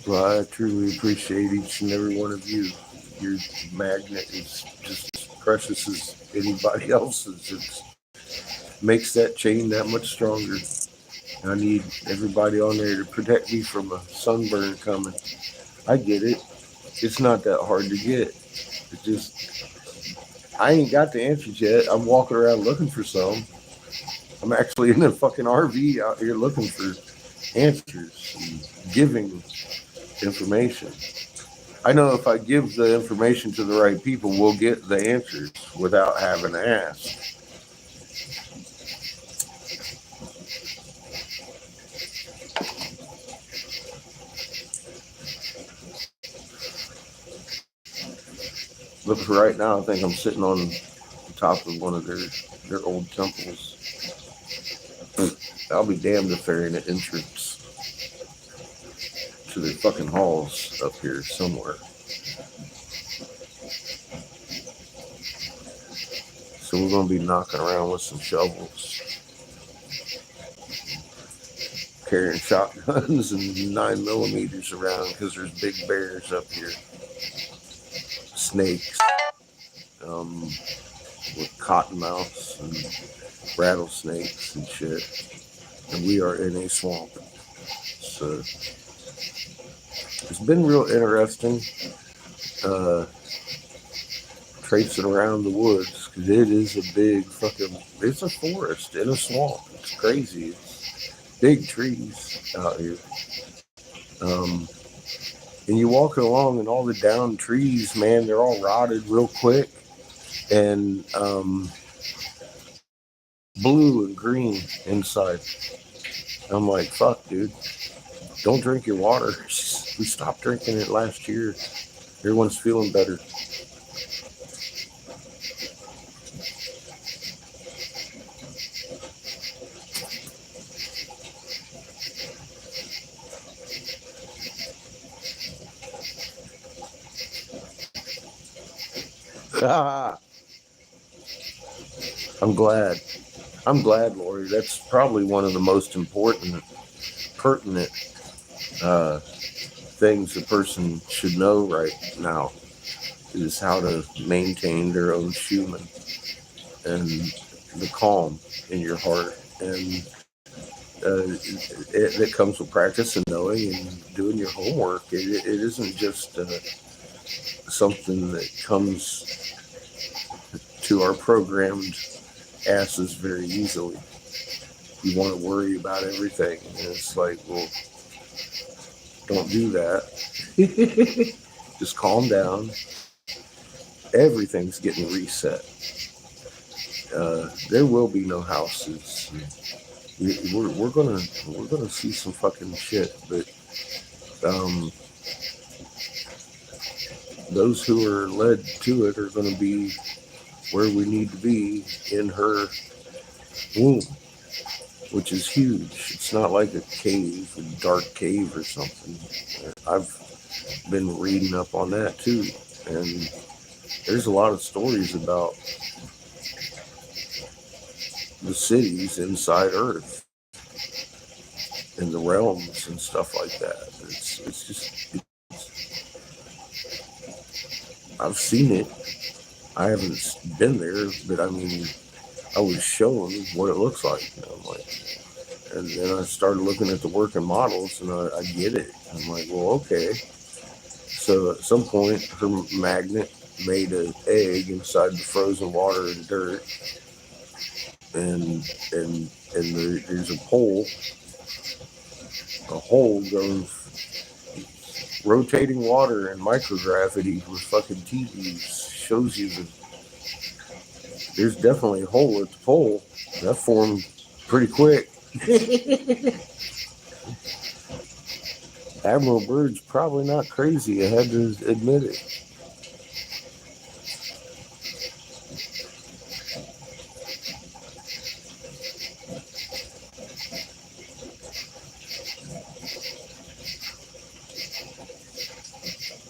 Well, I truly appreciate each and every one of you. Your magnet is just as precious as anybody else's. It makes that chain that much stronger. I need everybody on there to protect me from a sunburn coming. I get it. It's not that hard to get. It just, I ain't got the answers yet. I'm walking around looking for some. I'm actually in a fucking RV out here looking for answers and giving information. I know if I give the information to the right people, we'll get the answers without having to ask. But for right now, I think I'm sitting on the top of one of their old temples. I'll be damned if there ain't an entrance to the fucking halls up here somewhere. So we're gonna be knocking around with some shovels, carrying shotguns and 9mm around because there's big bears up here, snakes, with cottonmouths and rattlesnakes and shit. And we are in a swamp, so it's been real interesting. Traipsing around the woods, because it is a big fucking, it's a forest in a swamp. It's crazy. It's big trees out here. And you walk along and all the down trees, man, they're all rotted real quick. And blue and green inside. I'm like, fuck, dude. Don't drink your water. We stopped drinking it last year. Everyone's feeling better. I'm glad, Lori. That's probably one of the most important, pertinent things a person should know right now is how to maintain their own human and the calm in your heart. And it comes with practice and knowing and doing your homework. It isn't just something that comes to our programmed asses very easily. You want to worry about everything, and it's like, well, don't do that. Just calm down. Everything's getting reset. There will be no houses. We're gonna see some fucking shit, but those who are led to it are going to be where we need to be in her womb, which is huge. It's not like a cave, a dark cave or something. I've been reading up on that too, and there's a lot of stories about the cities inside Earth and the realms and stuff like that. It's just, I've seen it. I haven't been there, but I mean, I was shown what it looks like. You know, I'm like, and then I started looking at the working models, and I get it. I'm like, well, okay. So at some point, her magnet made an egg inside the frozen water and dirt, and there's a hole going rotating water and microgravity with fucking TVs shows you that there's definitely a hole at the pole that formed pretty quick. Admiral Byrd's probably not crazy. I had to admit it.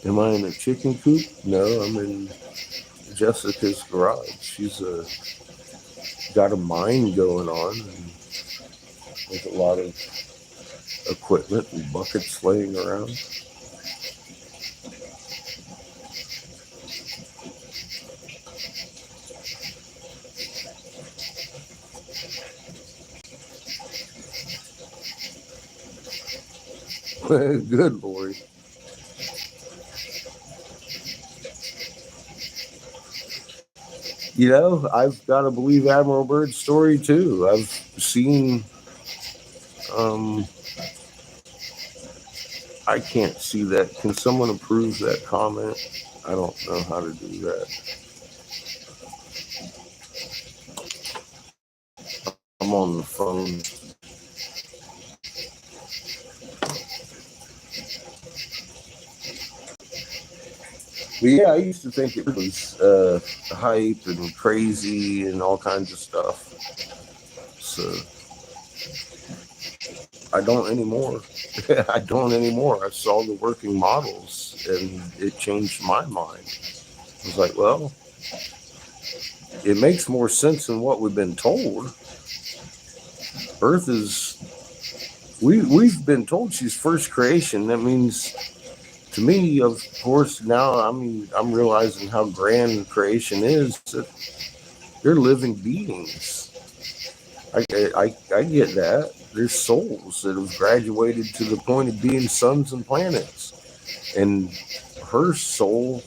Am I in a chicken coop? No, I'm in Jessica's garage. She's got a mine going on, and with a lot of equipment and buckets laying around. Good boy. You know, I've got to believe Admiral Byrd's story too. I've seen, I can't see that. Can someone approve that comment? I don't know how to do that. I'm on the phone. But yeah, I used to think it was hype and crazy and all kinds of stuff. So I don't anymore. I don't anymore. I saw the working models and it changed my mind. I was like, well, it makes more sense than what we've been told. Earth is, we've been told she's first creation. That means, to me, of course, now I'm realizing how grand creation is. That they're living beings. I get that. There's souls that have graduated to the point of being suns and planets. And her soul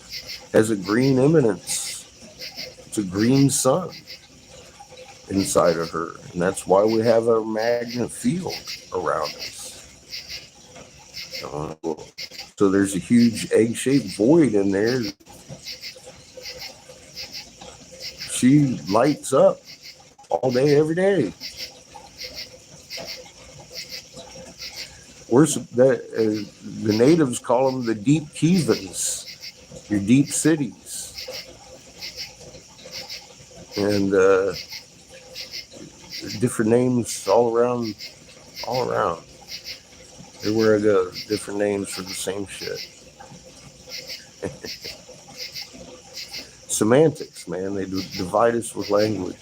has a green eminence. It's a green sun inside of her. And that's why we have a magnet field around us. So there's a huge egg-shaped void in there. She lights up all day, every day. The natives call them the deep kivas, your deep cities. And different names all around. Everywhere I go, different names for the same shit. Semantics, man. They divide us with language.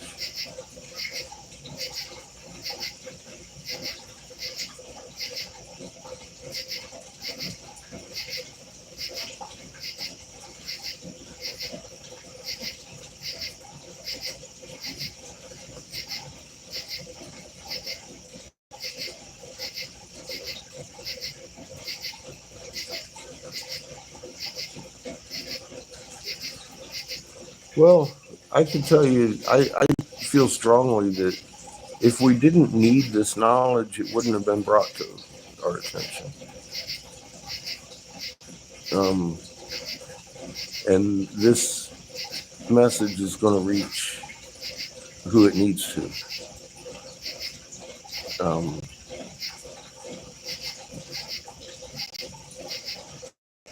Well, I can tell you, I feel strongly that if we didn't need this knowledge, it wouldn't have been brought to our attention. And this message is going to reach who it needs to.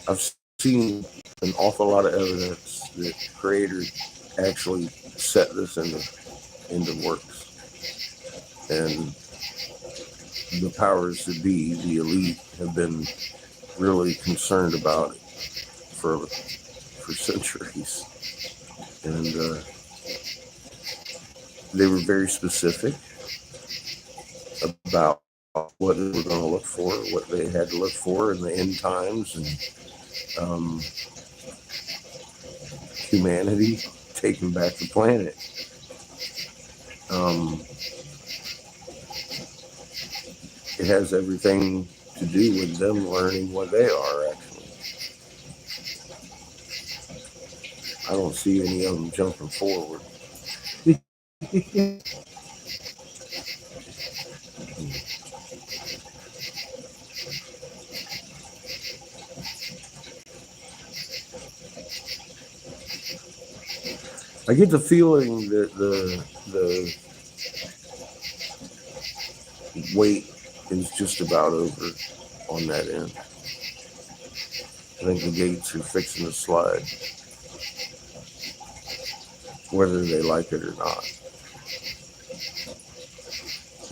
I've seen an awful lot of evidence that Creator actually set this into works. And the powers that be, the elite, have been really concerned about it for centuries. And they were very specific about what they were going to look for, what they had to look for in the end times, and humanity taking back the planet. It has everything to do with them learning what they are, actually. I don't see any of them jumping forward. I get the feeling that the wait is just about over on that end. I think the gates are fixing to slide, whether they like it or not.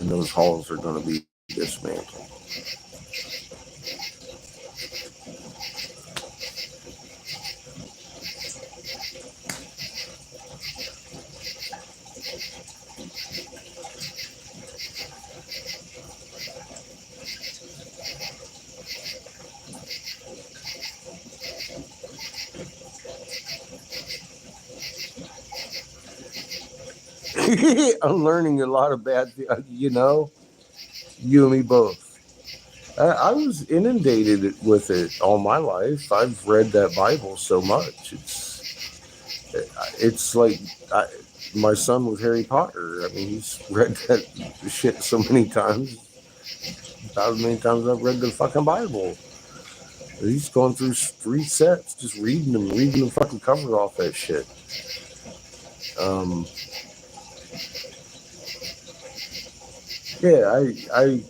And those halls are going to be dismantled. I'm learning a lot of bad things, you and me both. I was inundated with it all my life. I've read that Bible so much. It's like my son with Harry Potter. I mean, he's read that shit so many times. About as many times I've read the fucking Bible. He's going through 3 sets, just reading the fucking cover off that shit. Yeah, I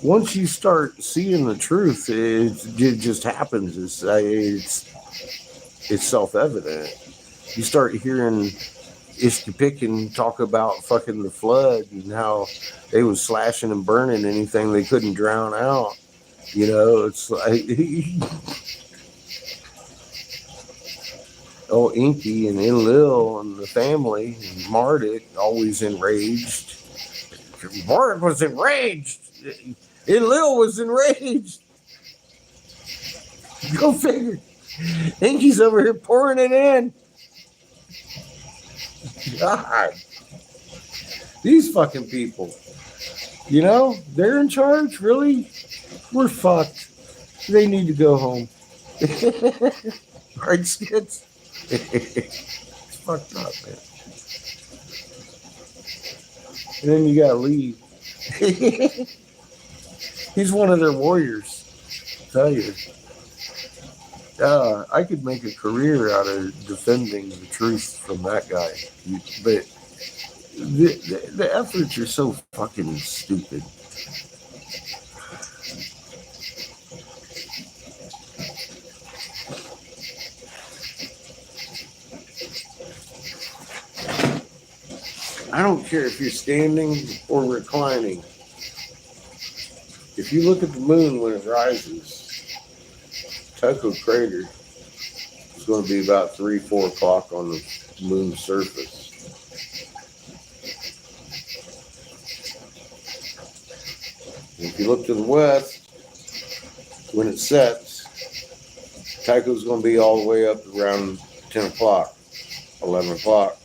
once you start seeing the truth, it just happens. It's self-evident. You start hearing Ishkapikin talk about fucking the flood and how they was slashing and burning anything they couldn't drown out. You know, it's like, oh, Inky and Enlil and the family, and Marduk always enraged. Marduk was enraged. Enlil was enraged. Go figure. Inky's over here pouring it in. God. These fucking people. You know, they're in charge, really? We're fucked. They need to go home. Right, Skits? It's fucked up, man. And then you got Lee. He's one of their warriors. I tell you. I could make a career out of defending the truth from that guy. But the efforts are so fucking stupid. I don't care if you're standing or reclining. If you look at the moon when it rises, Tycho crater is going to be about 3-4 o'clock on the moon's surface. And if you look to the west, when it sets, Tycho's going to be all the way up around 10 o'clock, 11 o'clock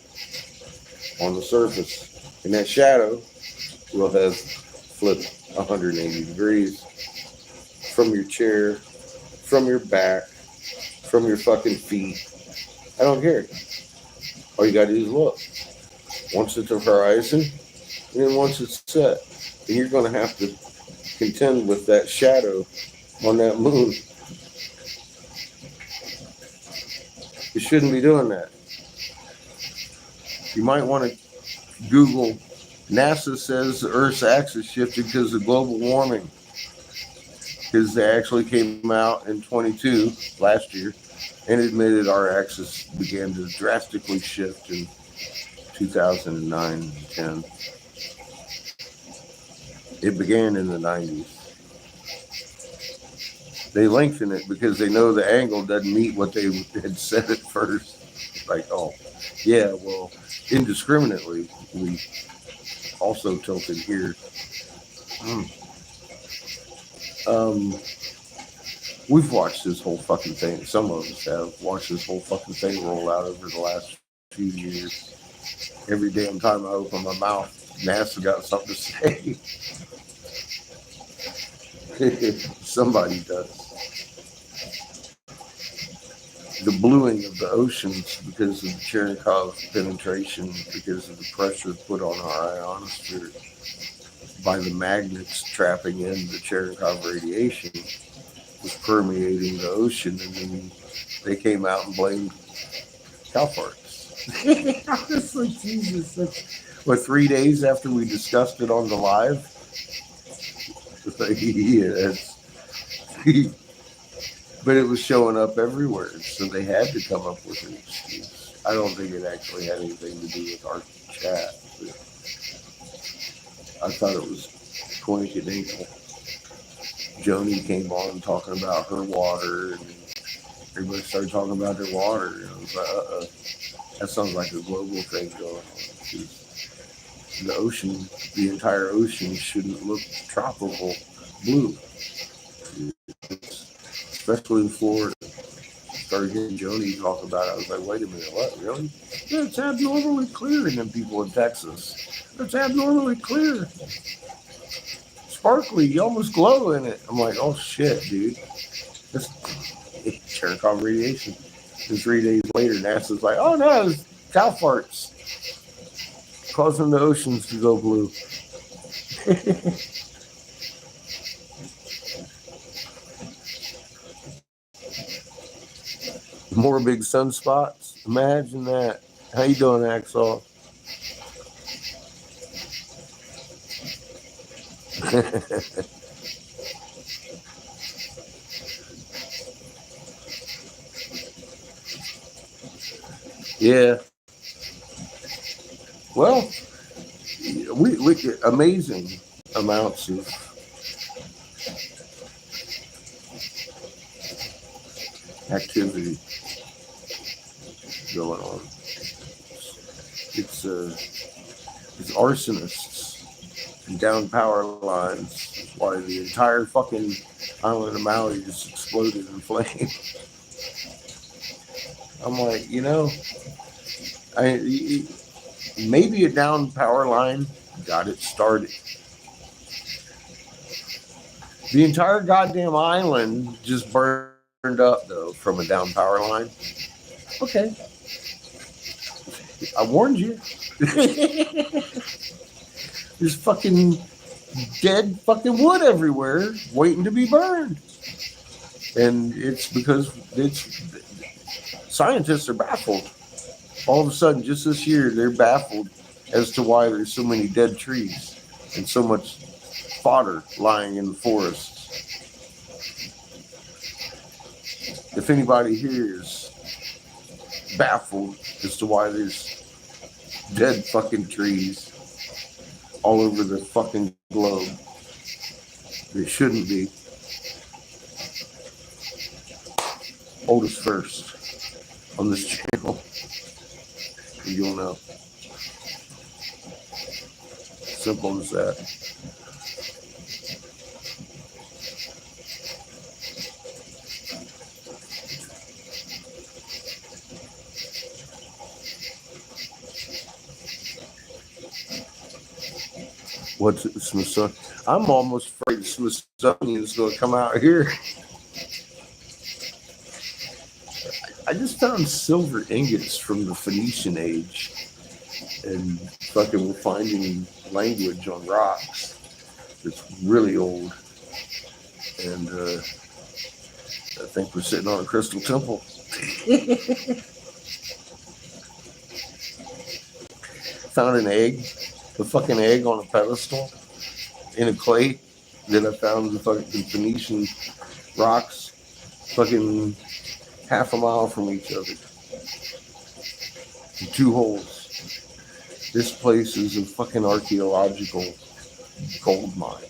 on the surface. And that shadow will have flipped 180 degrees from your chair, from your back, from your fucking feet. I don't care. All you got to do is look. Once it's the horizon, and then once it's set, and you're going to have to contend with that shadow on that moon. You shouldn't be doing that. You might want to Google, NASA says the Earth's axis shifted because of global warming. Because they actually came out in 22 last year and admitted our axis began to drastically shift in 2009 and 10. It began in the 90s. They lengthen it because they know the angle doesn't meet what they had said at first. Like, oh, yeah, well, indiscriminately, we also tilted here. We've watched this whole fucking thing. Some of us have watched this whole fucking thing roll out over the last few years. Every damn time I open my mouth, NASA got something to say. Somebody does. The bluing of the oceans because of the Cherenkov penetration, because of the pressure put on our ionosphere by the magnets trapping in the Cherenkov radiation, was permeating the ocean, and then they came out and blamed cow farts. I was like, Jesus, what, 3 days after we discussed it on the live? It's like, yeah, but it was showing up everywhere, so they had to come up with an excuse. I don't think it actually had anything to do with our chat, but I thought it was coincidental. Joni came on talking about her water, and everybody started talking about their water. And I was like, that sounds like a global thing going on. The ocean, the entire ocean shouldn't look tropical blue, especially in Florida. Started hearing Joni talk about it. I was like, wait a minute, what, really? Yeah, it's abnormally clear in them people in Texas. It's abnormally clear. Sparkly, you almost glow in it. I'm like, oh shit, dude. It's Cherenkov radiation. And 3 days later, NASA's like, oh no, it's cow farts causing the oceans to go blue. More big sunspots. Imagine that. How you doing, Axel? Yeah. Well, we amazing amounts of activity going on. It's arsonists and down power lines. Why the entire fucking island of Maui just exploded in flames. I'm like, maybe a down power line got it started. The entire goddamn island just burned up though from a down power line. Okay. I warned you. There's fucking dead fucking wood everywhere waiting to be burned. And it's because scientists are baffled. All of a sudden, just this year, they're baffled as to why there's so many dead trees and so much fodder lying in the forests. If anybody here is baffled as to why there's dead fucking trees all over the fucking globe, there shouldn't be. Oldest first on this channel. You'll know. Simple as that. What's it, Smithsonian? I'm almost afraid the Smithsonian is going to come out here. I just found silver ingots from the Phoenician age, and fucking we're finding language on rocks that's really old, and I think we're sitting on a crystal temple. Found an egg, a fucking egg on a pedestal in a clay that I found in the fucking Phoenician rocks, fucking half a mile from each other. In 2 holes. This place is a fucking archaeological gold mine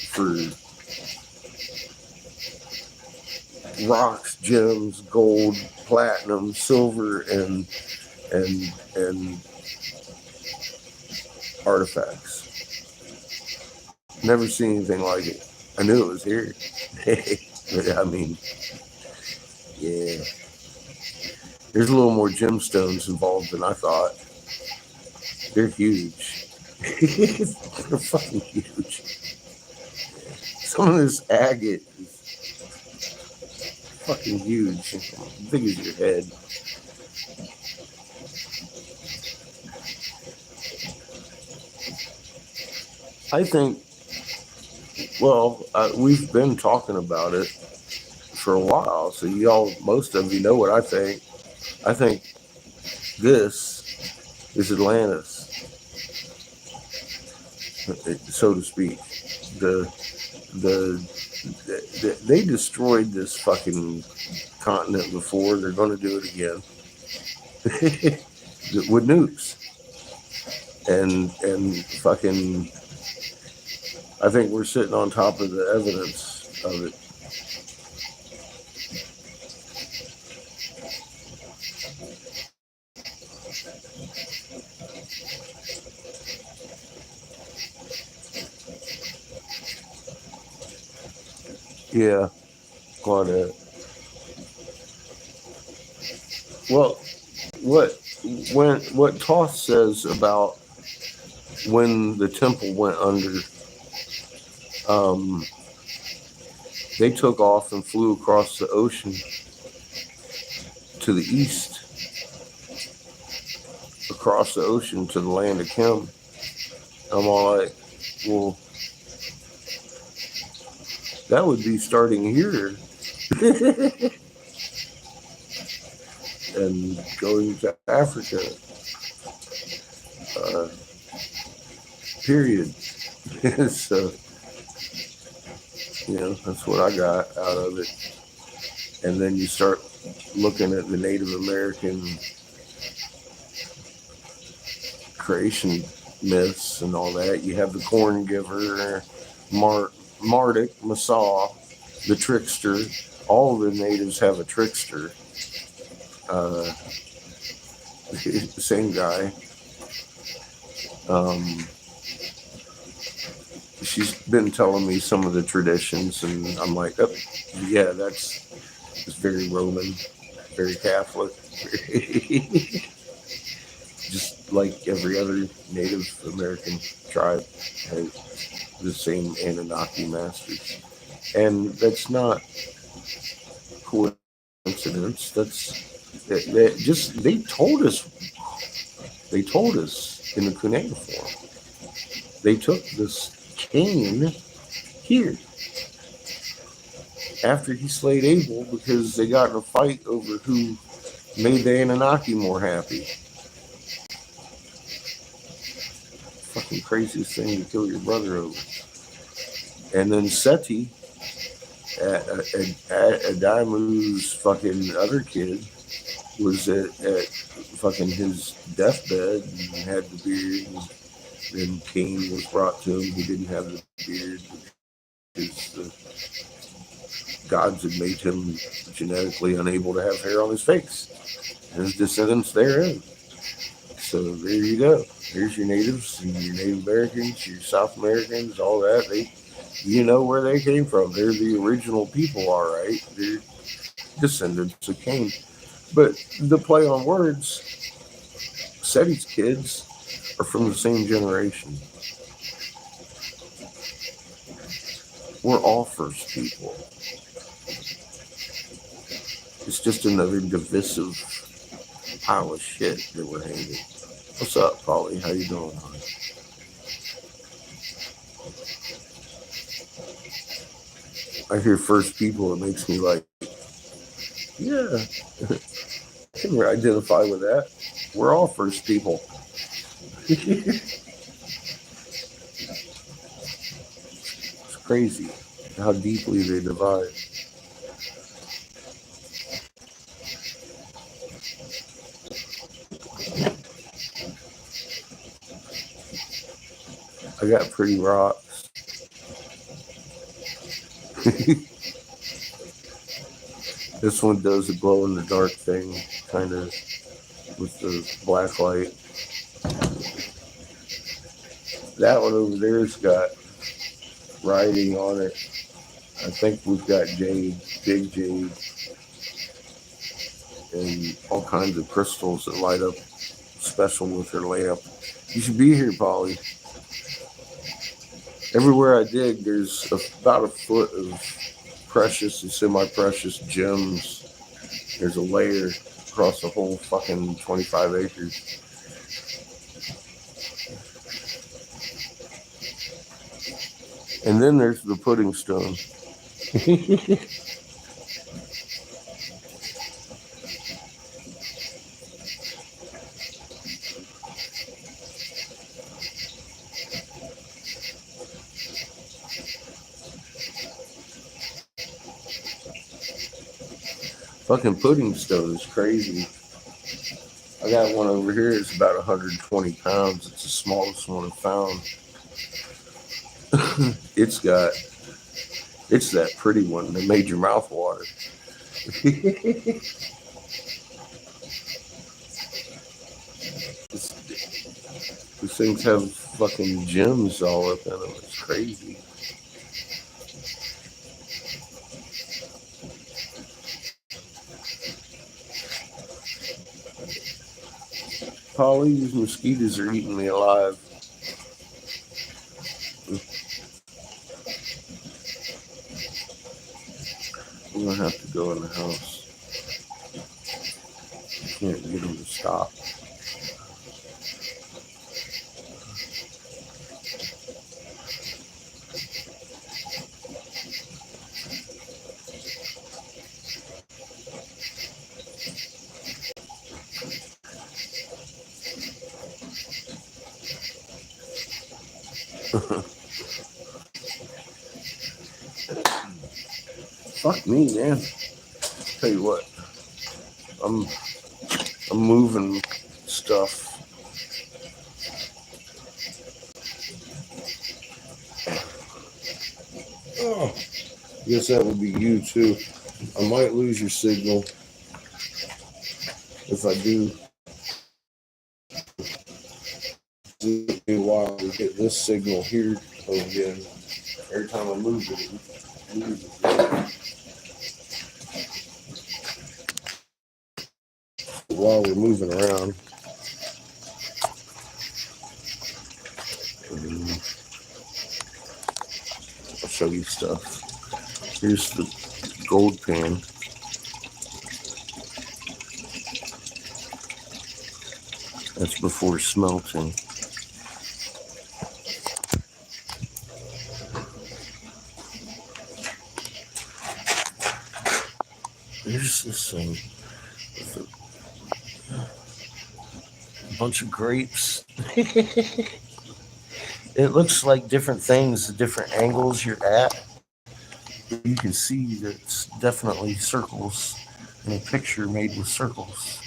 for rocks, gems, gold, platinum, silver, and artifacts. Never seen anything like it. I knew it was here. I mean, yeah. There's a little more gemstones involved than I thought. They're huge. They're fucking huge. Some of this agate is fucking huge. As big as your head. I think, well, we've been talking about it for a while, so most of you know what I think. I think this is Atlantis, so to speak. They destroyed this fucking continent before. They're going to do it again with nukes, and fucking. I think we're sitting on top of the evidence of it. Yeah, Claudette. Well, what Toth says about when the temple went under, they took off and flew across the ocean to the east, across the ocean to the land of Kim. I'm all like, well, that would be starting here and going to Africa. Period. So, that's what I got out of it. And then you start looking at the Native American creation myths and all that. You have the corn giver, Marduk, Massaw, the trickster. All the natives have a trickster. The same guy. She's been telling me some of the traditions, and I'm like, oh, yeah, it's very Roman, very Catholic. Just like every other Native American tribe has the same Anunnaki masters. And that's not coincidence. They told us in the cuneiform. They took this Cain here after he slayed Abel because they got in a fight over who made the Anunnaki more happy. Fucking craziest thing to kill your brother over. And then Seti, Adamu's fucking other kid, was at fucking his deathbed and had the beard. And then Cain was brought to him. He didn't have the beard because the gods had made him genetically unable to have hair on his face. And his descendants therein. So there you go. Here's your natives and your Native Americans, your South Americans, all that. You know where they came from. They're the original people, all right. They're descendants of Cain. But the play on words, Seti's kids are from the same generation. We're all first people. It's just another divisive pile of shit that we're hanging. What's up, Polly? How you doing, hon? I hear first people, it makes me like, yeah, I can identify with that. We're all first people. It's crazy how deeply they divide. I got pretty rocks. This one does a glow in the dark thing, kind of with the black light. That one over there's got writing on it. I think we've got jade, big jade, and all kinds of crystals that light up special with her lamp. You should be here, Polly. Everywhere I dig, there's about a foot of precious and semi-precious gems. There's a layer across the whole fucking 25 acres. And then there's the pudding stone. Fucking pudding stone is crazy. I got one over here. It's about 120 pounds. It's the smallest one I've found. It's that pretty one that made your mouth water. These things have fucking gems all up in them. It's crazy. Polly, these mosquitoes are eating me alive. I'm gonna have to go in the house. I can't get them to stop. Fuck me, man. Tell you what, I'm moving stuff. Oh, guess that would be you too. I might lose your signal. If I do, it'll be a while to get this signal here again. Every time I move it moves it. While we're moving around, I'll show you stuff. Here's the gold pan. That's before smelting. Here's this thing with a bunch of grapes. It looks like different things, the different angles you're at. You can see that it's definitely circles in a picture made with circles.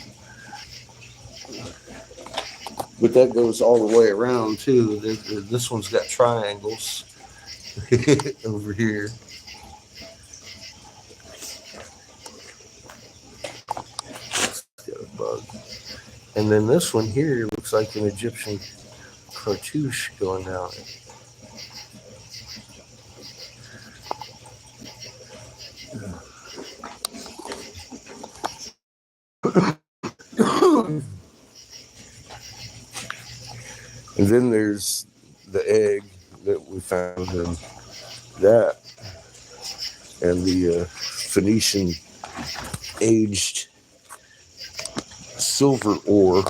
But that goes all the way around too. This one's got triangles over here. It's got a bug. And then this one here looks like an Egyptian cartouche going down it. And then there's the egg that we found in that, and the Phoenician aged silver ore,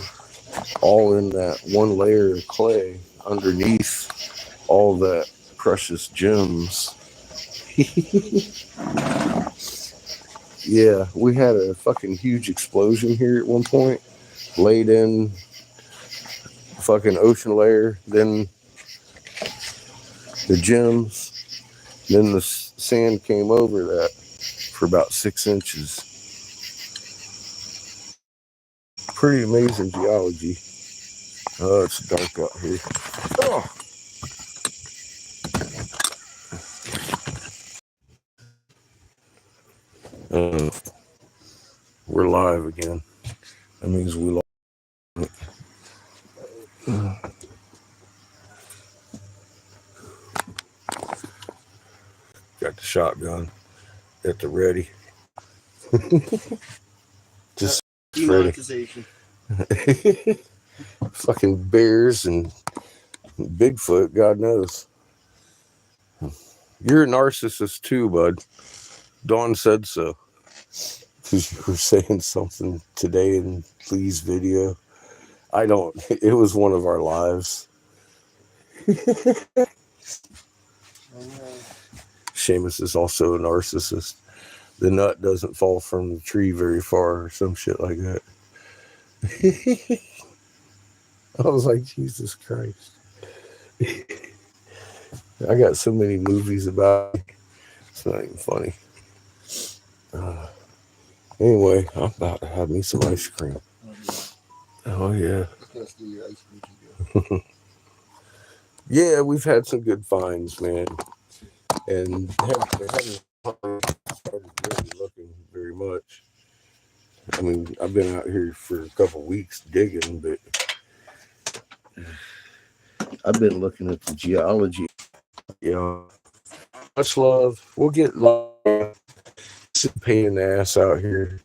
all in that one layer of clay underneath all that precious gems. Yeah, we had a fucking huge explosion here at one point, laid in fucking ocean layer, then the gems, then the sand came over that for about 6 inches. Pretty amazing geology. Oh, it's dark out here. Oh. We're live again. That means we lost. Got the shotgun at the ready. Just demonetization. Fucking bears and Bigfoot, God knows. You're a narcissist too, bud. Dawn said so. Because you were saying something today in Lee's video. I don't. It was one of our lives. Seamus is also a narcissist. The nut doesn't fall from the tree very far or some shit like that. I was like, Jesus Christ. I got so many movies about it. It's not even funny. Anyway, I'm about to have me some ice cream. Oh, yeah. Yeah, we've had some good finds, man. And they haven't started really looking very much. I mean, I've been out here for a couple of weeks digging, but I've been looking at the geology. Yeah. Much love. We'll get love. It's a pain in the ass out here.